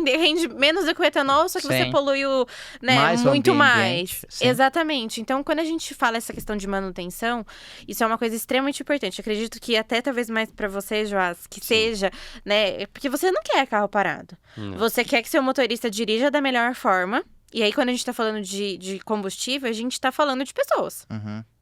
rende menos do que o etanol, só que você Sim. poluiu, né, Mais o muito ambiente, mais. sim. Exatamente. Então, quando a gente fala essa questão de manutenção, isso é uma coisa extremamente importante. Eu acredito que até talvez mais pra você, Joás, que seja, né, porque você não quer carro parado. Não. Você quer que seu motorista dirija da melhor forma. E aí, quando a gente tá falando de combustível, a gente tá falando de pessoas,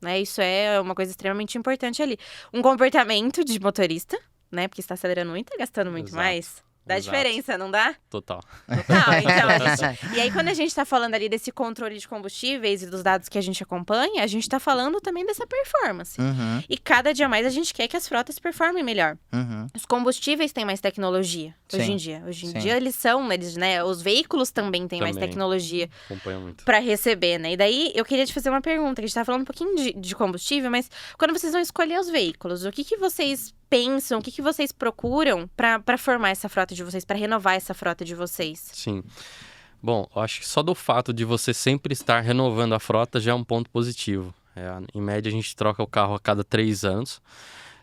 né? Isso é uma coisa extremamente importante ali. Um comportamento de motorista, né? Porque está acelerando muito e gastando muito Exato. mais. Dá Exato. diferença, não dá? Total. Total, então, e aí quando a gente tá falando ali desse controle de combustíveis e dos dados que a gente acompanha, a gente tá falando também dessa performance. E cada dia mais a gente quer que as frotas performem melhor. Os combustíveis têm mais tecnologia hoje Sim. em dia. Hoje em Sim. dia eles, né, os veículos também têm mais Também. tecnologia Acompanha muito. pra receber, né? E daí eu queria te fazer uma pergunta, que a gente tá falando um pouquinho de combustível, mas quando vocês vão escolher os veículos, o que vocês pensam, o que vocês procuram pra formar essa frota de vocês, pra renovar essa frota de vocês? Sim. Bom, eu acho que só do fato de você sempre estar renovando a frota já é um ponto positivo. Em média, a gente troca o carro a cada 3 anos.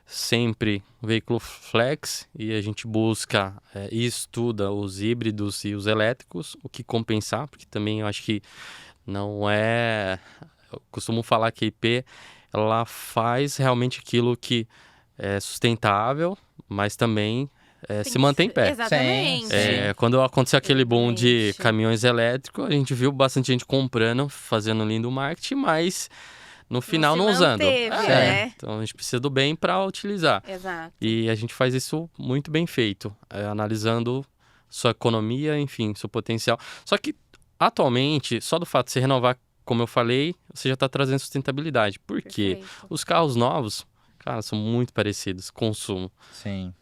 Sempre veículo flex, e a gente busca e estuda os híbridos e os elétricos, o que compensar, porque também eu acho que não é... Eu costumo falar que a IP, ela faz realmente aquilo que é sustentável, mas também se mantém em pé. Exatamente. Sim. Quando aconteceu aquele boom de Exatamente. caminhões elétricos, a gente viu bastante gente comprando, fazendo lindo marketing, mas no final não se usando. manteve, né? Então a gente precisa do bem para utilizar. Exato. E a gente faz isso muito bem feito, analisando sua economia, enfim, seu potencial. Só que atualmente, só do fato de você renovar, como eu falei, você já está trazendo sustentabilidade. Por quê? Perfeito. Os carros novos, cara, são muito parecidos, consumo. Sim.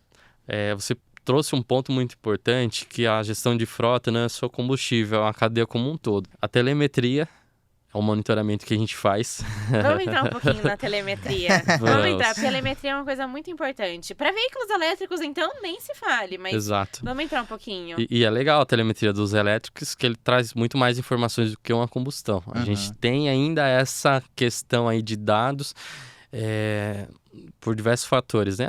Você trouxe um ponto muito importante, que a gestão de frota não é só combustível, é uma cadeia como um todo. A telemetria é um monitoramento que a gente faz. Vamos entrar um pouquinho na telemetria. Vamos Vamos. entrar, porque a telemetria é uma coisa muito importante. Para veículos elétricos, então, nem se fale, mas Exato. vamos entrar um pouquinho. E é legal a telemetria dos elétricos, que ele traz muito mais informações do que uma combustão. A gente tem ainda essa questão aí de dados por diversos fatores, né?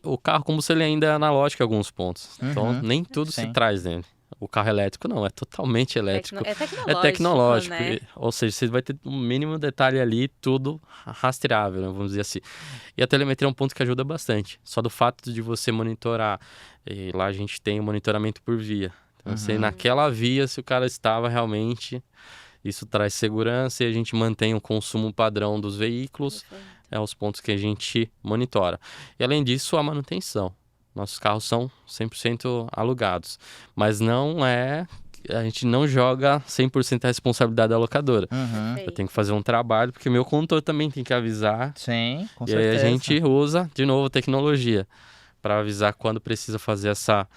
O carro combustão ele ainda é analógico em alguns pontos. Então, nem tudo se Sim. traz nele. o carro elétrico não, é totalmente elétrico. É tecnológico. É tecnológico, né? ou seja, você vai ter um mínimo detalhe ali, tudo rastreável, né, vamos dizer assim. E a telemetria é um ponto que ajuda bastante. Só do fato de você monitorar, e lá a gente tem o monitoramento por via. Então, você naquela via, se o cara estava realmente, isso traz segurança e a gente mantém o consumo padrão dos veículos, Perfeito. é os pontos que a gente monitora. E além disso, a manutenção. Nossos carros são 100% alugados, mas não é... A gente não joga 100% a responsabilidade da locadora. Eu tenho que fazer um trabalho, porque meu condutor também tem que avisar. Sim, com E certeza. aí a gente usa, de novo, tecnologia para avisar quando precisa fazer essa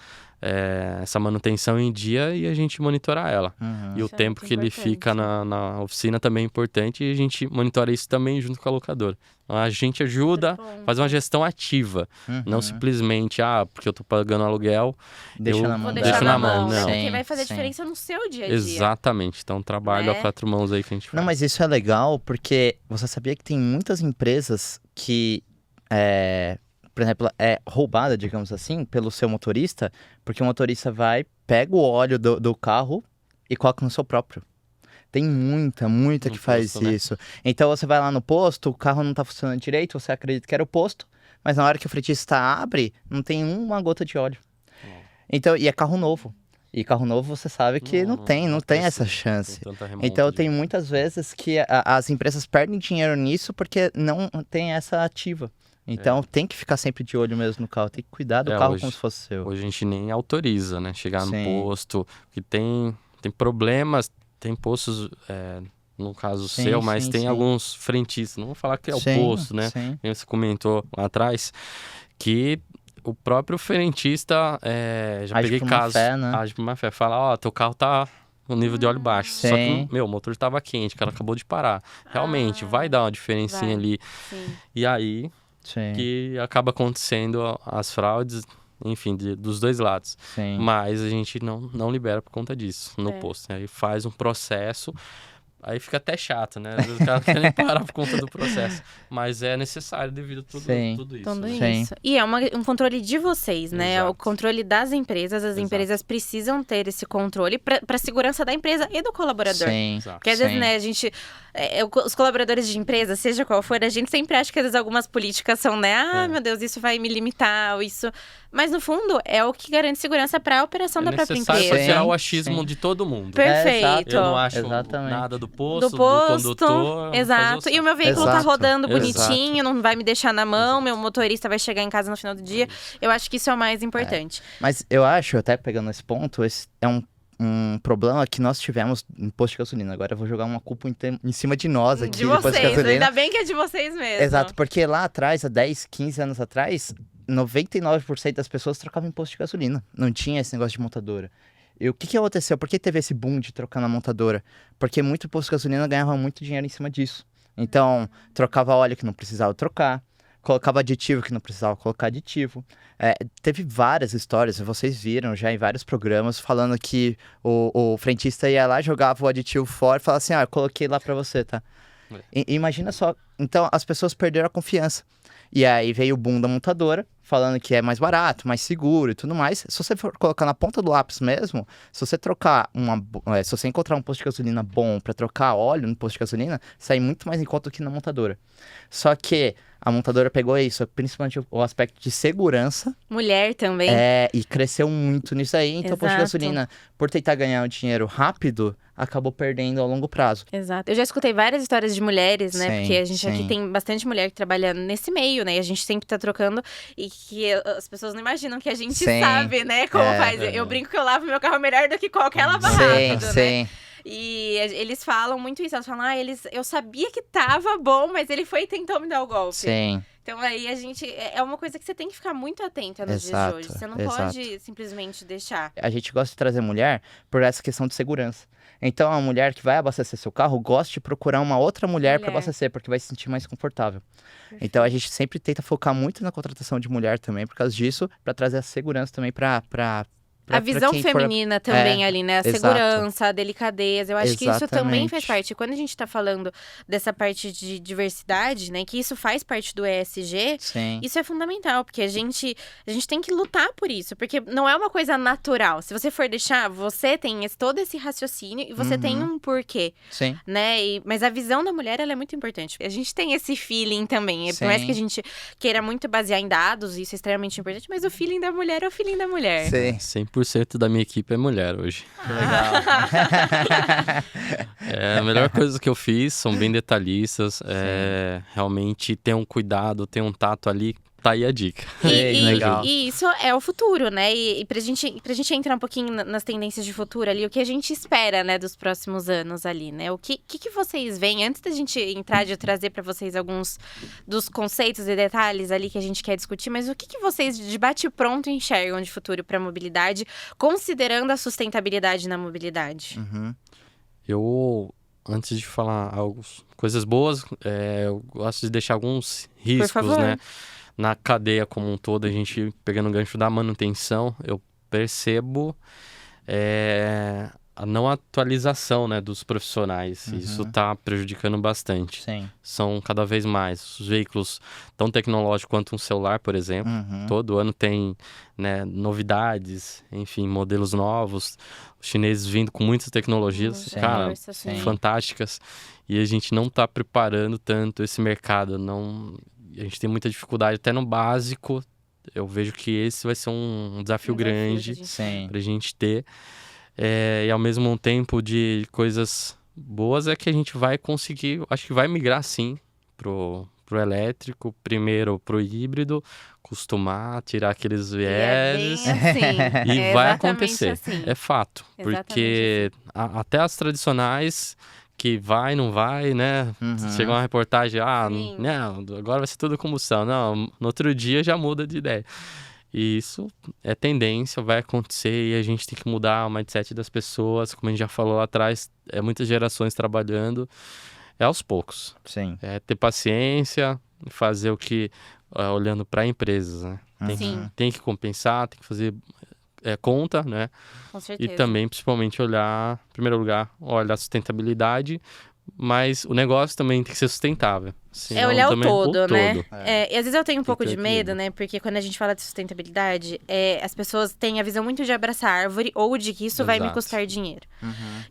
manutenção em dia e a gente monitorar ela. E o Isso é tempo muito que ele importante. fica na oficina também é importante e a gente monitora isso também junto com a locadora. Então, a gente ajuda, Muito bom. faz uma gestão ativa, não simplesmente, porque eu tô pagando aluguel, Deixa eu na mão Vou dela. deixar na mão, né? não. Porque Sim, vai fazer sim. diferença no seu dia a dia. Exatamente, então trabalho Né? a 4 mãos aí que a gente faz. Não, mas isso é legal porque você sabia que tem muitas empresas que, por exemplo, é roubada, digamos assim, pelo seu motorista, porque o motorista vai, pega o óleo do carro e coloca no seu próprio. Tem muita No que faz posto, né? isso. Então você vai lá no posto, o carro não tá funcionando direito, você acredita que era o posto, mas na hora que o fretista abre, não tem uma gota de óleo. Então, e é carro novo. E carro novo você sabe que não tem essa precisa, chance. tem tanta remonta Então de- tem muitas vezes que as empresas perdem dinheiro nisso porque não tem essa ativa. Então tem que ficar sempre de olho mesmo no carro, tem que cuidar do carro hoje- como se fosse seu. Hoje a gente nem autoriza, né? Chegar no Sim. posto, que tem problemas, tem postos, no caso Sim, seu, mas sim, tem sim. alguns frentistas, não vou falar que é o Sim, posto, né? sim. Como você comentou lá atrás, que o próprio frentista, já Age peguei por má casos, fé, né? age por má fé, fala, teu carro tá no nível de óleo baixo, só Sim. que, o motor estava quente, o cara acabou de parar. Realmente, vai dar uma diferencinha vai. ali. Sim. E aí, Sim, que acaba acontecendo as fraudes, enfim, dos dois lados. sim. Mas a gente não libera por conta disso no É. posto. Aí faz um processo, aí fica até chato, né? Às vezes o cara não quer nem parar por conta do processo. Mas é necessário devido a Sim. tudo isso. Tudo né? Sim. isso. E é um controle de vocês, né? Exato. O controle das empresas. As Exato. empresas precisam ter esse controle para a segurança da empresa e do colaborador. Sim. Exato. Porque às vezes, Sim. né, a gente... os colaboradores de empresa, seja qual for, a gente sempre acha que às vezes algumas políticas são, né? Meu Deus, isso vai me limitar, ou isso... Mas no fundo, é o que garante segurança para a operação da própria necessário empresa. para tirar Sim, o achismo sim. de todo mundo. Perfeito. Eu não acho Exatamente. nada do posto, Do posto, condutor. vou fazer exato. E o meu certo. veículo tá Exato, rodando exato. bonitinho, não vai me deixar na mão, meu motorista vai chegar em casa no final do dia. Eu acho que isso é o mais importante. Mas eu acho, até pegando esse ponto, esse é um problema que nós tivemos em posto de gasolina. Agora eu vou jogar uma culpa em cima de nós aqui, De posto de vocês, gasolina. ainda bem que é de vocês mesmo. Exato, porque lá atrás, há 10, 15 anos atrás, 99% das pessoas trocavam imposto de gasolina. Não tinha esse negócio de montadora. E o que aconteceu? Por que teve esse boom de trocar na montadora? Porque muito posto de gasolina ganhava muito dinheiro em cima disso. Então, trocava óleo que não precisava trocar, colocava aditivo que não precisava colocar aditivo. Teve várias histórias, vocês viram já em vários programas, falando que o frentista ia lá, jogava o aditivo fora e falava assim, eu coloquei lá pra você, tá? Imagina só, então as pessoas perderam a confiança. E aí veio o boom da montadora, falando que é mais barato, mais seguro e tudo mais. Se você for colocar na ponta do lápis mesmo, se você trocar se você encontrar um posto de gasolina bom para trocar óleo no posto de gasolina, sai muito mais em conta do que na montadora. Só que a montadora pegou isso, principalmente o aspecto de segurança, Mulher também. e cresceu muito nisso aí. Então o posto de Exato. gasolina, por tentar ganhar o dinheiro rápido, acabou perdendo ao longo prazo. Exato. Eu já escutei várias histórias de mulheres, né? Sim, Porque a gente aqui sim. tem bastante mulher que trabalha nesse meio, né? E a gente sempre tá trocando e que as pessoas não imaginam que a gente Sim. sabe, né? Como faz. Eu brinco que eu lavo meu carro melhor do que qualquer lava rápido, né? Sim. E eles falam muito isso. Elas falam, eu sabia que tava bom, mas ele foi e tentou me dar o golpe. Sim. Então aí a gente... É uma coisa que você tem que ficar muito atenta nos dias Exato, de hoje. Você não exato. pode simplesmente deixar. A gente gosta de trazer mulher por essa questão de segurança. Então, a mulher que vai abastecer seu carro gosta de procurar uma outra mulher para abastecer, porque vai se sentir mais confortável. Então, a gente sempre tenta focar muito na contratação de mulher também, por causa disso, para trazer a segurança também para A visão quem feminina também ali, né? A exato. segurança, a delicadeza. Eu acho que isso também faz Exatamente. parte. Quando a gente tá falando dessa parte de diversidade, né? Que isso faz parte do ESG, Sim. isso é fundamental, porque a gente tem que lutar por isso, porque não é uma coisa natural. Se você for deixar, você tem todo esse raciocínio e você tem um porquê, Sim. né? Mas a visão da mulher, ela é muito importante. A gente tem esse feeling também. Por mais Sim. que a gente queira muito basear em dados, isso é extremamente importante, mas o feeling da mulher é o feeling da mulher. Sim. 100% da minha equipe é mulher hoje. Que legal. A melhor coisa que eu fiz, são bem detalhistas, realmente ter um cuidado, ter um tato ali, tá aí a dica. Legal. E isso é o futuro, né? E pra gente entrar um pouquinho nas tendências de futuro ali, o que a gente espera, né, dos próximos anos ali, né? O que vocês veem, antes da gente entrar, de eu trazer pra vocês alguns dos conceitos e detalhes ali que a gente quer discutir, mas o que vocês de bate-pronto enxergam de futuro pra mobilidade, considerando a sustentabilidade na mobilidade? Uhum. Eu, antes de falar coisas boas, eu gosto de deixar alguns riscos, favor. né? Na cadeia como um todo, a gente pegando o gancho da manutenção, eu percebo a não atualização, né, dos profissionais. Isso está prejudicando bastante. Sim. São cada vez mais os veículos tão tecnológicos quanto um celular, por exemplo. Todo ano tem, né, novidades, enfim, modelos novos. Os chineses vindo com muitas tecnologias, Sim. cara, Força, sim. fantásticas. E a gente não está preparando tanto esse mercado. A gente tem muita dificuldade até no básico. Eu vejo que esse vai ser um desafio grande Sim. pra gente ter. E ao mesmo tempo de coisas boas é que a gente vai conseguir, acho que vai migrar sim pro elétrico, primeiro pro híbrido, acostumar, tirar aqueles vieses. É bem assim. E É vai exatamente acontecer, assim. é fato. Exatamente Porque até as tradicionais, que vai, não vai, né? Chega uma reportagem, Sim. não, agora vai ser tudo combustão. Não, no outro dia já muda de ideia. E isso é tendência, vai acontecer e a gente tem que mudar o mindset das pessoas. Como a gente já falou lá atrás, muitas gerações trabalhando, aos poucos. Sim. Ter paciência, fazer o que, olhando para empresas, né? Sim. Tem que compensar, tem que fazer conta, né? Com certeza. E também, principalmente, olhar, em primeiro lugar, olhar a sustentabilidade, mas o negócio também tem que ser sustentável. Senão, olhar o também, todo, né? todo. E às vezes eu tenho um pouco ter de medo, equilíbrio. né? Porque quando a gente fala de sustentabilidade, as pessoas têm a visão muito de abraçar árvore ou de que isso vai me Exato. custar dinheiro.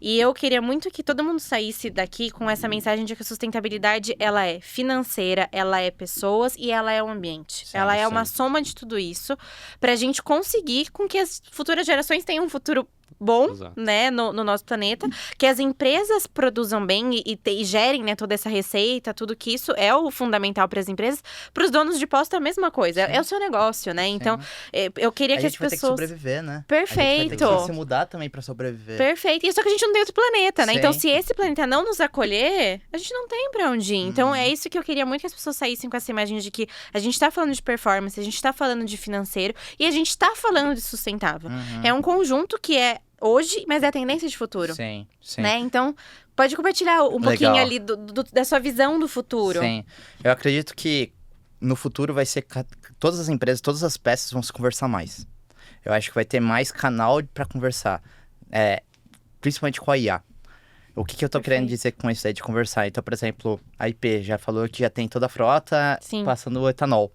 E eu queria muito que todo mundo saísse daqui com essa mensagem de que a sustentabilidade, ela é financeira, ela é pessoas e ela é o ambiente. Sim, ela é sim. uma soma de tudo isso pra gente conseguir com que as futuras gerações tenham um futuro bom, Exato. né, no nosso planeta, que as empresas produzam bem e gerem, né, toda essa receita, tudo que isso é o fundamental para as empresas. Para os donos de posto é a mesma coisa, é o seu negócio, né? Então, eu queria A que as gente vai ter que pessoas... sobreviver, né? Perfeito. A gente vai ter que se mudar também pra sobreviver. Perfeito. E só que a gente não tem outro planeta, né? Sim. Então, se esse planeta não nos acolher, a gente não tem pra onde ir. Então, é isso que eu queria muito que as pessoas saíssem com essa imagem de que a gente tá falando de performance, a gente tá falando de financeiro e a gente tá falando de sustentável. É um conjunto que é hoje, mas é a tendência de futuro. Sim. Né? Então, pode compartilhar um pouquinho Legal. ali da sua visão do futuro. Sim. Eu acredito que no futuro vai ser... Todas as empresas, todas as peças vão se conversar mais. Eu acho que vai ter mais canal pra conversar. Principalmente com a IA. O que eu tô querendo dizer com isso aí de conversar? Então, por exemplo, a IP já falou que já tem toda a frota passando o etanol.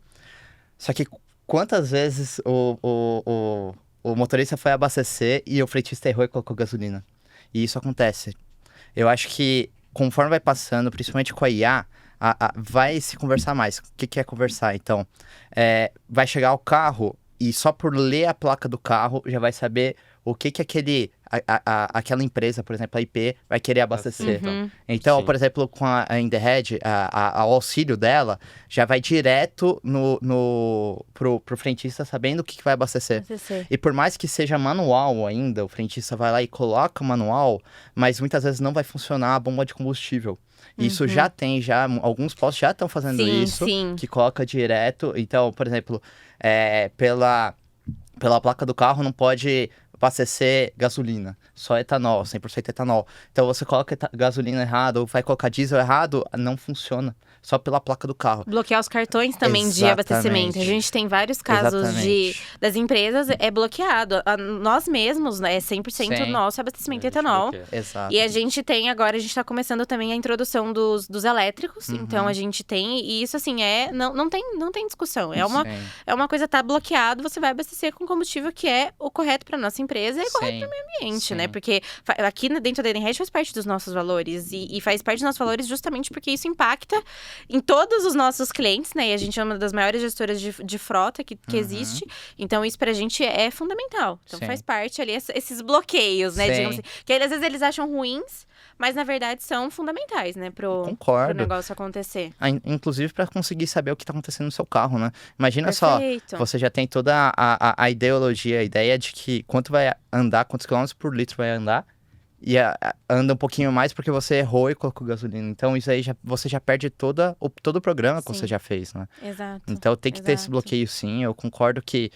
Só que quantas vezes o motorista foi abastecer e o frentista errou e colocou gasolina? E isso acontece. Eu acho que conforme vai passando, principalmente com a IA, vai se conversar mais. O que é conversar? Então, vai chegar o carro e só por ler a placa do carro já vai saber o que aquela empresa, por exemplo, a IP, vai querer abastecer. Então, Sim. por exemplo, com a In The Head, o auxílio dela já vai direto pro frentista sabendo o que vai abastecer. E por mais que seja manual ainda, o frentista vai lá e coloca o manual, mas muitas vezes não vai funcionar a bomba de combustível. Isso já tem, alguns postos já estão fazendo isso, que coloca direto. Então, por exemplo, pela placa do carro não pode abastecer gasolina, só etanol, 100% etanol. Então você coloca gasolina errado ou vai colocar diesel errado, não funciona. Só pela placa do carro. Bloquear os cartões também de Exatamente. abastecimento. A gente tem vários casos das empresas, é bloqueado. Nós mesmos, né, é 100% Sim. nosso abastecimento de etanol. Exato. E a gente tem agora, a gente tá começando também a introdução dos elétricos. Então a gente tem, e isso assim, não tem discussão. É uma coisa tá bloqueado, você vai abastecer com combustível que é o correto pra nossa empresa e é correto pro meio ambiente, né? Porque aqui dentro da Edenred faz parte dos nossos valores. E faz parte dos nossos valores justamente porque isso impacta em todos os nossos clientes, né? E a gente é uma das maiores gestoras de frota que existe. Então, isso pra gente é fundamental. Então, faz parte ali esses bloqueios, né? Digamos assim, que às vezes eles acham ruins, mas na verdade são fundamentais, né? Pro negócio acontecer. Inclusive para conseguir saber o que tá acontecendo no seu carro, né? Imagina Perfeito. só, você já tem toda a ideologia, a ideia de que quanto vai andar, quantos quilômetros por litro vai andar. E anda um pouquinho mais porque você errou e colocou gasolina. Então, isso aí você já perde todo o programa que você já fez, né? Exato. Então, tem que ter esse bloqueio, sim. Eu concordo que,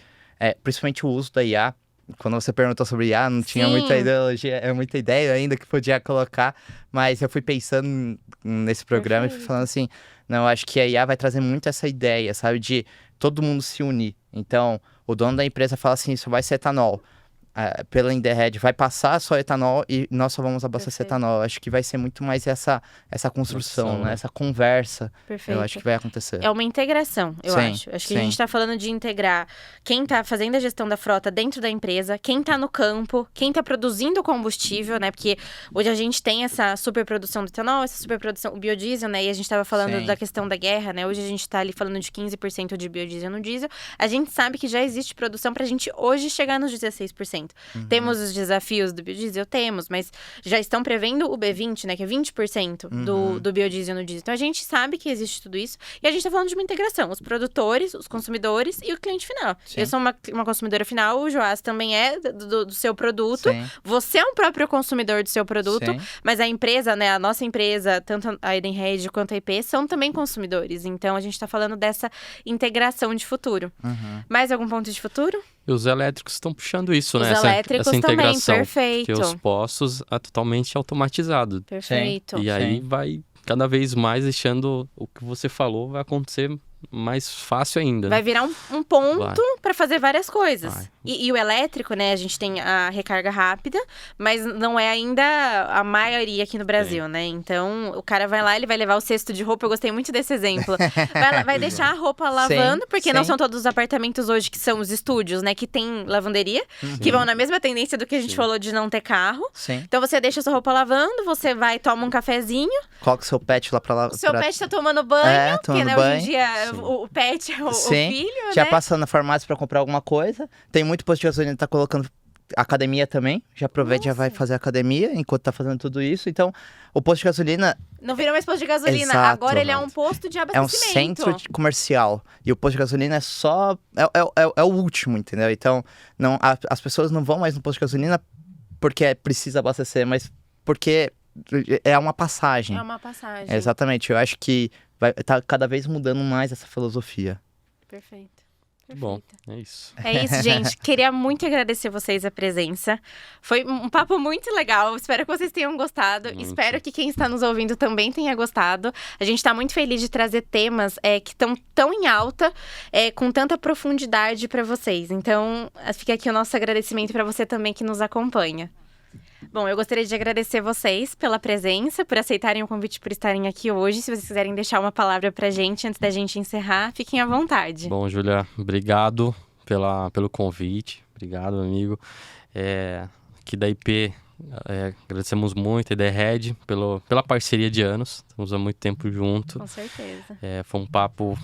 principalmente o uso da IA, quando você perguntou sobre IA, não tinha muita ideologia, muita ideia ainda que podia colocar. Mas eu fui pensando nesse programa e fui falando assim, não, acho que a IA vai trazer muito essa ideia, sabe? De todo mundo se unir. Então, o dono da empresa fala assim, isso vai ser etanol. Pela Edenred vai passar só etanol e nós só vamos abastecer etanol. Acho que vai ser muito mais essa construção, né? Essa conversa. Perfeito. Eu acho que vai acontecer. É uma integração, eu acho. Acho que a gente tá falando de integrar quem tá fazendo a gestão da frota dentro da empresa, quem tá no campo, quem tá produzindo o combustível, né? Porque hoje a gente tem essa superprodução do etanol, essa superprodução, o biodiesel, né? E a gente tava falando da questão da guerra, né? Hoje a gente tá ali falando de 15% de biodiesel no diesel. A gente sabe que já existe produção pra gente hoje chegar nos 16%. Temos os desafios do biodiesel? Temos, mas já estão prevendo o B20, né? Que é 20% do biodiesel no diesel. Então, a gente sabe que existe tudo isso. E a gente tá falando de uma integração. Os produtores, os consumidores e o cliente final. Eu sou uma consumidora final, o Joás também é do seu produto. Você é um próprio consumidor do seu produto. Mas a empresa, né? A nossa empresa, tanto a Edenred quanto a IP, são também consumidores. Então, a gente tá falando dessa integração de futuro. Mais algum ponto de futuro? E os elétricos estão puxando isso, né? Os elétricos essa integração, também, perfeito. Porque os postos é totalmente automatizado. Perfeito. E aí vai cada vez mais deixando o que você falou vai acontecer mais fácil ainda. Vai virar um ponto para fazer várias coisas. E o elétrico, né? A gente tem a recarga rápida, mas não é ainda a maioria aqui no Brasil, né? Então, o cara vai lá, ele vai levar o cesto de roupa. Eu gostei muito desse exemplo. Vai deixar a roupa lavando, porque não são todos os apartamentos hoje que são os estúdios, né? Que tem lavanderia, que vão na mesma tendência do que a gente falou de não ter carro. Então, você deixa a sua roupa lavando, você vai, toma um cafezinho. Coloca o seu pet lá pra lavar. O seu pet tá tomando banho, porque, né, banho. hoje em dia o pet é o filho, Já né? passa na farmácia pra comprar alguma coisa. Tem muito posto de gasolina que tá colocando academia também. Já aproveita e já vai fazer academia enquanto tá fazendo tudo isso. Então, o posto de gasolina... Não virou mais posto de gasolina. Exato. Agora ele é um posto de abastecimento. É um centro comercial. E o posto de gasolina é só... É o último, entendeu? Então, as pessoas não vão mais no posto de gasolina porque precisa abastecer, mas porque é uma passagem. É uma passagem. Exatamente. Eu acho que tá cada vez mudando mais essa filosofia. Perfeito. Bom, é isso. É isso, gente. Queria muito agradecer vocês a presença. Foi um papo muito legal. Espero que vocês tenham gostado. Espero que quem está nos ouvindo também tenha gostado. A gente está muito feliz de trazer temas que estão tão em alta, com tanta profundidade para vocês. Então, fica aqui o nosso agradecimento para você também que nos acompanha. Bom, eu gostaria de agradecer vocês pela presença, por aceitarem o convite, por estarem aqui hoje. Se vocês quiserem deixar uma palavra pra gente antes da gente encerrar, fiquem à vontade. Bom, Júlia, obrigado pelo convite. Obrigado, amigo. Aqui da IP, agradecemos muito a Edenred pela parceria de anos. Estamos há muito tempo junto. Com certeza. Foi um papo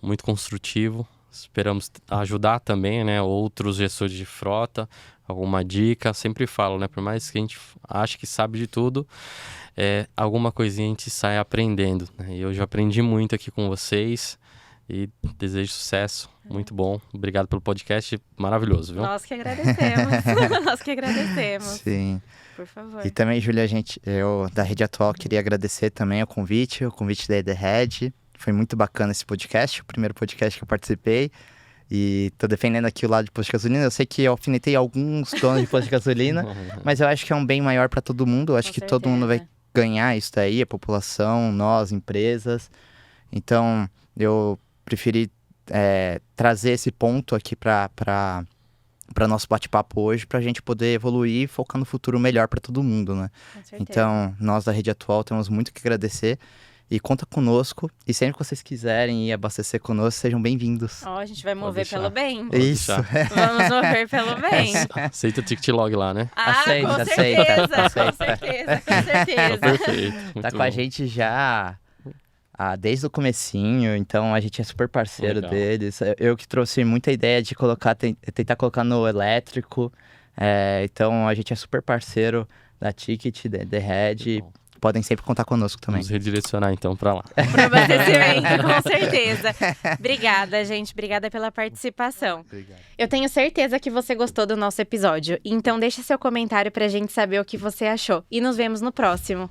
muito construtivo. Esperamos ajudar também, né, outros gestores de frota, alguma dica. Sempre falo, né, por mais que a gente ache que sabe de tudo, alguma coisinha a gente sai aprendendo, né? E eu já aprendi muito aqui com vocês e desejo sucesso. Muito bom. Obrigado pelo podcast, maravilhoso, viu? Nós que agradecemos. Nós que agradecemos. Sim. Por favor. E também, Júlia, eu da Rede Atual queria agradecer também o convite da Edenred. Foi muito bacana esse podcast, o primeiro podcast que eu participei. E tô defendendo aqui o lado de posto de gasolina. Eu sei que eu alfinetei alguns donos de posto de gasolina, mas eu acho que é um bem maior para todo mundo. Eu acho que todo mundo vai ganhar isso daí, a população, nós, empresas. Então, eu preferi trazer esse ponto aqui para nosso bate-papo hoje, para a gente poder evoluir e focar no futuro melhor para todo mundo, né? Com certeza. Então, nós da Rede Atual temos muito que agradecer e conta conosco. E sempre que vocês quiserem ir abastecer conosco, sejam bem-vindos. Ó, a gente vai mover deixar. pelo bem. Pode Isso. deixar. Vamos mover pelo bem. Aceita o ticket log lá, né? Aceita, com aceita, certeza, aceita. com certeza, com Tá certeza. perfeito. Tá muito com a bom. gente já desde o comecinho, então a gente é super parceiro Legal. deles. Eu que trouxe muita ideia de tentar colocar no elétrico. Então a gente é super parceiro da Ticket, da The Red. Bom, Podem sempre contar conosco também. vamos redirecionar então pra lá. Pro abastecimento, com certeza. Obrigada, gente. Obrigada pela participação. Obrigado. Eu tenho certeza que você gostou do nosso episódio. Então deixa seu comentário pra gente saber o que você achou. E nos vemos no próximo.